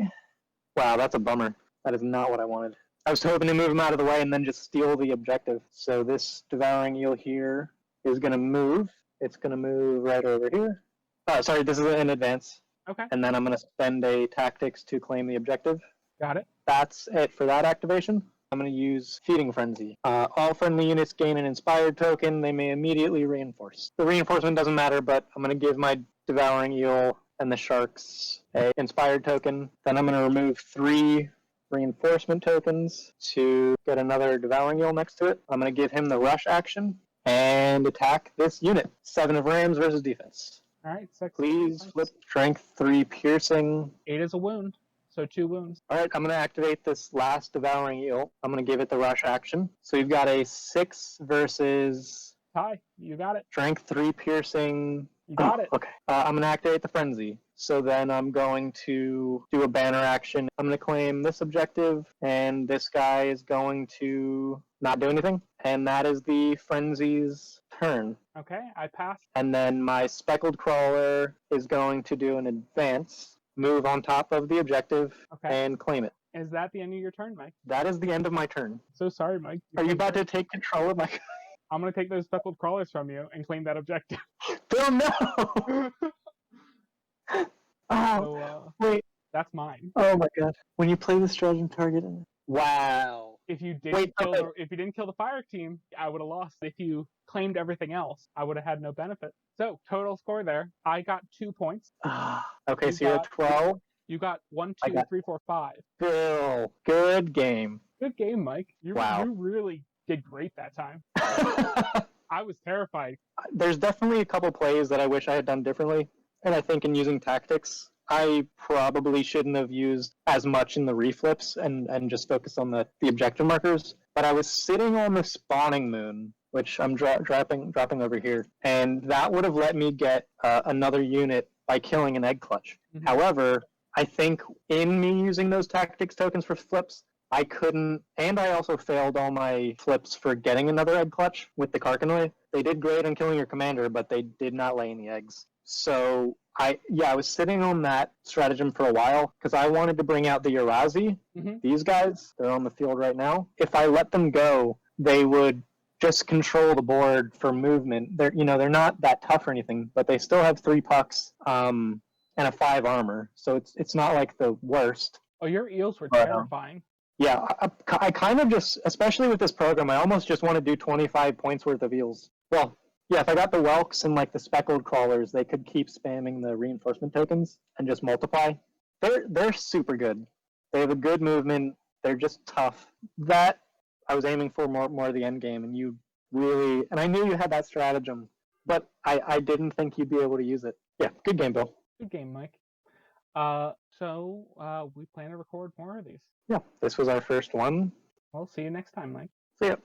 [SPEAKER 2] Wow, that's a bummer. That is not what I wanted. I was hoping to move him out of the way and then just steal the objective. So this Devouring Eel here is going to move. It's going to move right over here. Oh, sorry, this is in advance.
[SPEAKER 1] Okay,
[SPEAKER 2] And then I'm going to spend a tactics to claim the objective.
[SPEAKER 1] got it.
[SPEAKER 2] That's it for that activation. I'm going to use Feeding Frenzy. All friendly units gain an inspired token. They may immediately reinforce. The reinforcement doesn't matter, but I'm going to give my Devouring Eel and the Sharks a inspired token. Then I'm going to remove 3 reinforcement tokens to get another Devouring Eel next to it. I'm going to give him the rush action and attack this unit. 7 of rams versus defense.
[SPEAKER 1] All right, 6.
[SPEAKER 2] Please flip strength 3 piercing.
[SPEAKER 1] 8 is a wound, so 2 wounds.
[SPEAKER 2] All right, I'm going to activate this last Devouring Eel. I'm going to give it the rush action. So you've got a 6 versus
[SPEAKER 1] Ty, you got it.
[SPEAKER 2] strength 3 piercing.
[SPEAKER 1] You got it.
[SPEAKER 2] Okay. I'm going to activate the Frenzy. So then I'm going to do a banner action. I'm going to claim this objective, and this guy is going to not do anything. And that is the Frenzy's turn.
[SPEAKER 1] Okay, I passed.
[SPEAKER 2] And then my Speckled Crawler is going to do an advance, move on top of the objective,
[SPEAKER 1] Okay.
[SPEAKER 2] and claim it.
[SPEAKER 1] Is that the end of your turn, Mike?
[SPEAKER 2] That is the end of my turn.
[SPEAKER 1] So sorry, Mike.
[SPEAKER 2] Are you about to take control of my...
[SPEAKER 1] I'm going to take those speckled crawlers from you and claim that objective.
[SPEAKER 2] Bill, no! Oh,
[SPEAKER 1] So,
[SPEAKER 2] wait.
[SPEAKER 1] that's mine.
[SPEAKER 2] Oh my god. When you play the stratagem target... Wow.
[SPEAKER 1] If you didn't
[SPEAKER 2] Wait,
[SPEAKER 1] kill
[SPEAKER 2] okay.
[SPEAKER 1] if you didn't kill the fire team, I would have lost. If you claimed everything else, I would have had no benefit. So total score there, I got 2 points.
[SPEAKER 2] Okay,
[SPEAKER 1] You
[SPEAKER 2] so you're at
[SPEAKER 1] got-
[SPEAKER 2] 12.
[SPEAKER 1] You got 1,
[SPEAKER 2] I
[SPEAKER 1] 2,
[SPEAKER 2] got-
[SPEAKER 1] 3, 4, 5.
[SPEAKER 2] Bill, good game.
[SPEAKER 1] Good game, Mike.
[SPEAKER 2] Wow.
[SPEAKER 1] You really did great that time. I was terrified.
[SPEAKER 2] There's definitely a couple plays that I wish I had done differently. And I think in using tactics, I probably shouldn't have used as much in the reflips and just focus on the objective markers. But I was sitting on the spawning moon, which I'm dropping over here, and that would have let me get another unit by killing an egg clutch.
[SPEAKER 1] Mhm.
[SPEAKER 2] However, I think in me using those tactics tokens for flips, I couldn't, and I also failed all my flips for getting another egg clutch with the Karkanoi. They did great on killing your commander, but they did not lay any eggs. So I was sitting on that stratagem for a while because I wanted to bring out the Urazi.
[SPEAKER 1] Mhm.
[SPEAKER 2] These guys, they're on the field right now. If I let them go, they would just control the board for movement. They're not that tough or anything, but they still have 3 pucks and a 5 armor. So it's not like the worst.
[SPEAKER 1] Oh, your eels were
[SPEAKER 2] But,
[SPEAKER 1] terrifying.
[SPEAKER 2] Yeah, I kind of just, especially with this program, I almost just want to do 25 points worth of eels. Well, yeah, if I got the Whelks and like the Speckled Crawlers, they could keep spamming the reinforcement tokens and just multiply. They're super good. They have a good movement. They're just tough. That I was aiming for more of the end game, and you really, and I knew you had that stratagem, but I didn't think you'd be able to use it. Yeah, good game, Bill.
[SPEAKER 1] Good game, Mike. We plan to record more of these.
[SPEAKER 2] Yeah, this was our first one.
[SPEAKER 1] We'll see you next time, Mike.
[SPEAKER 2] See ya.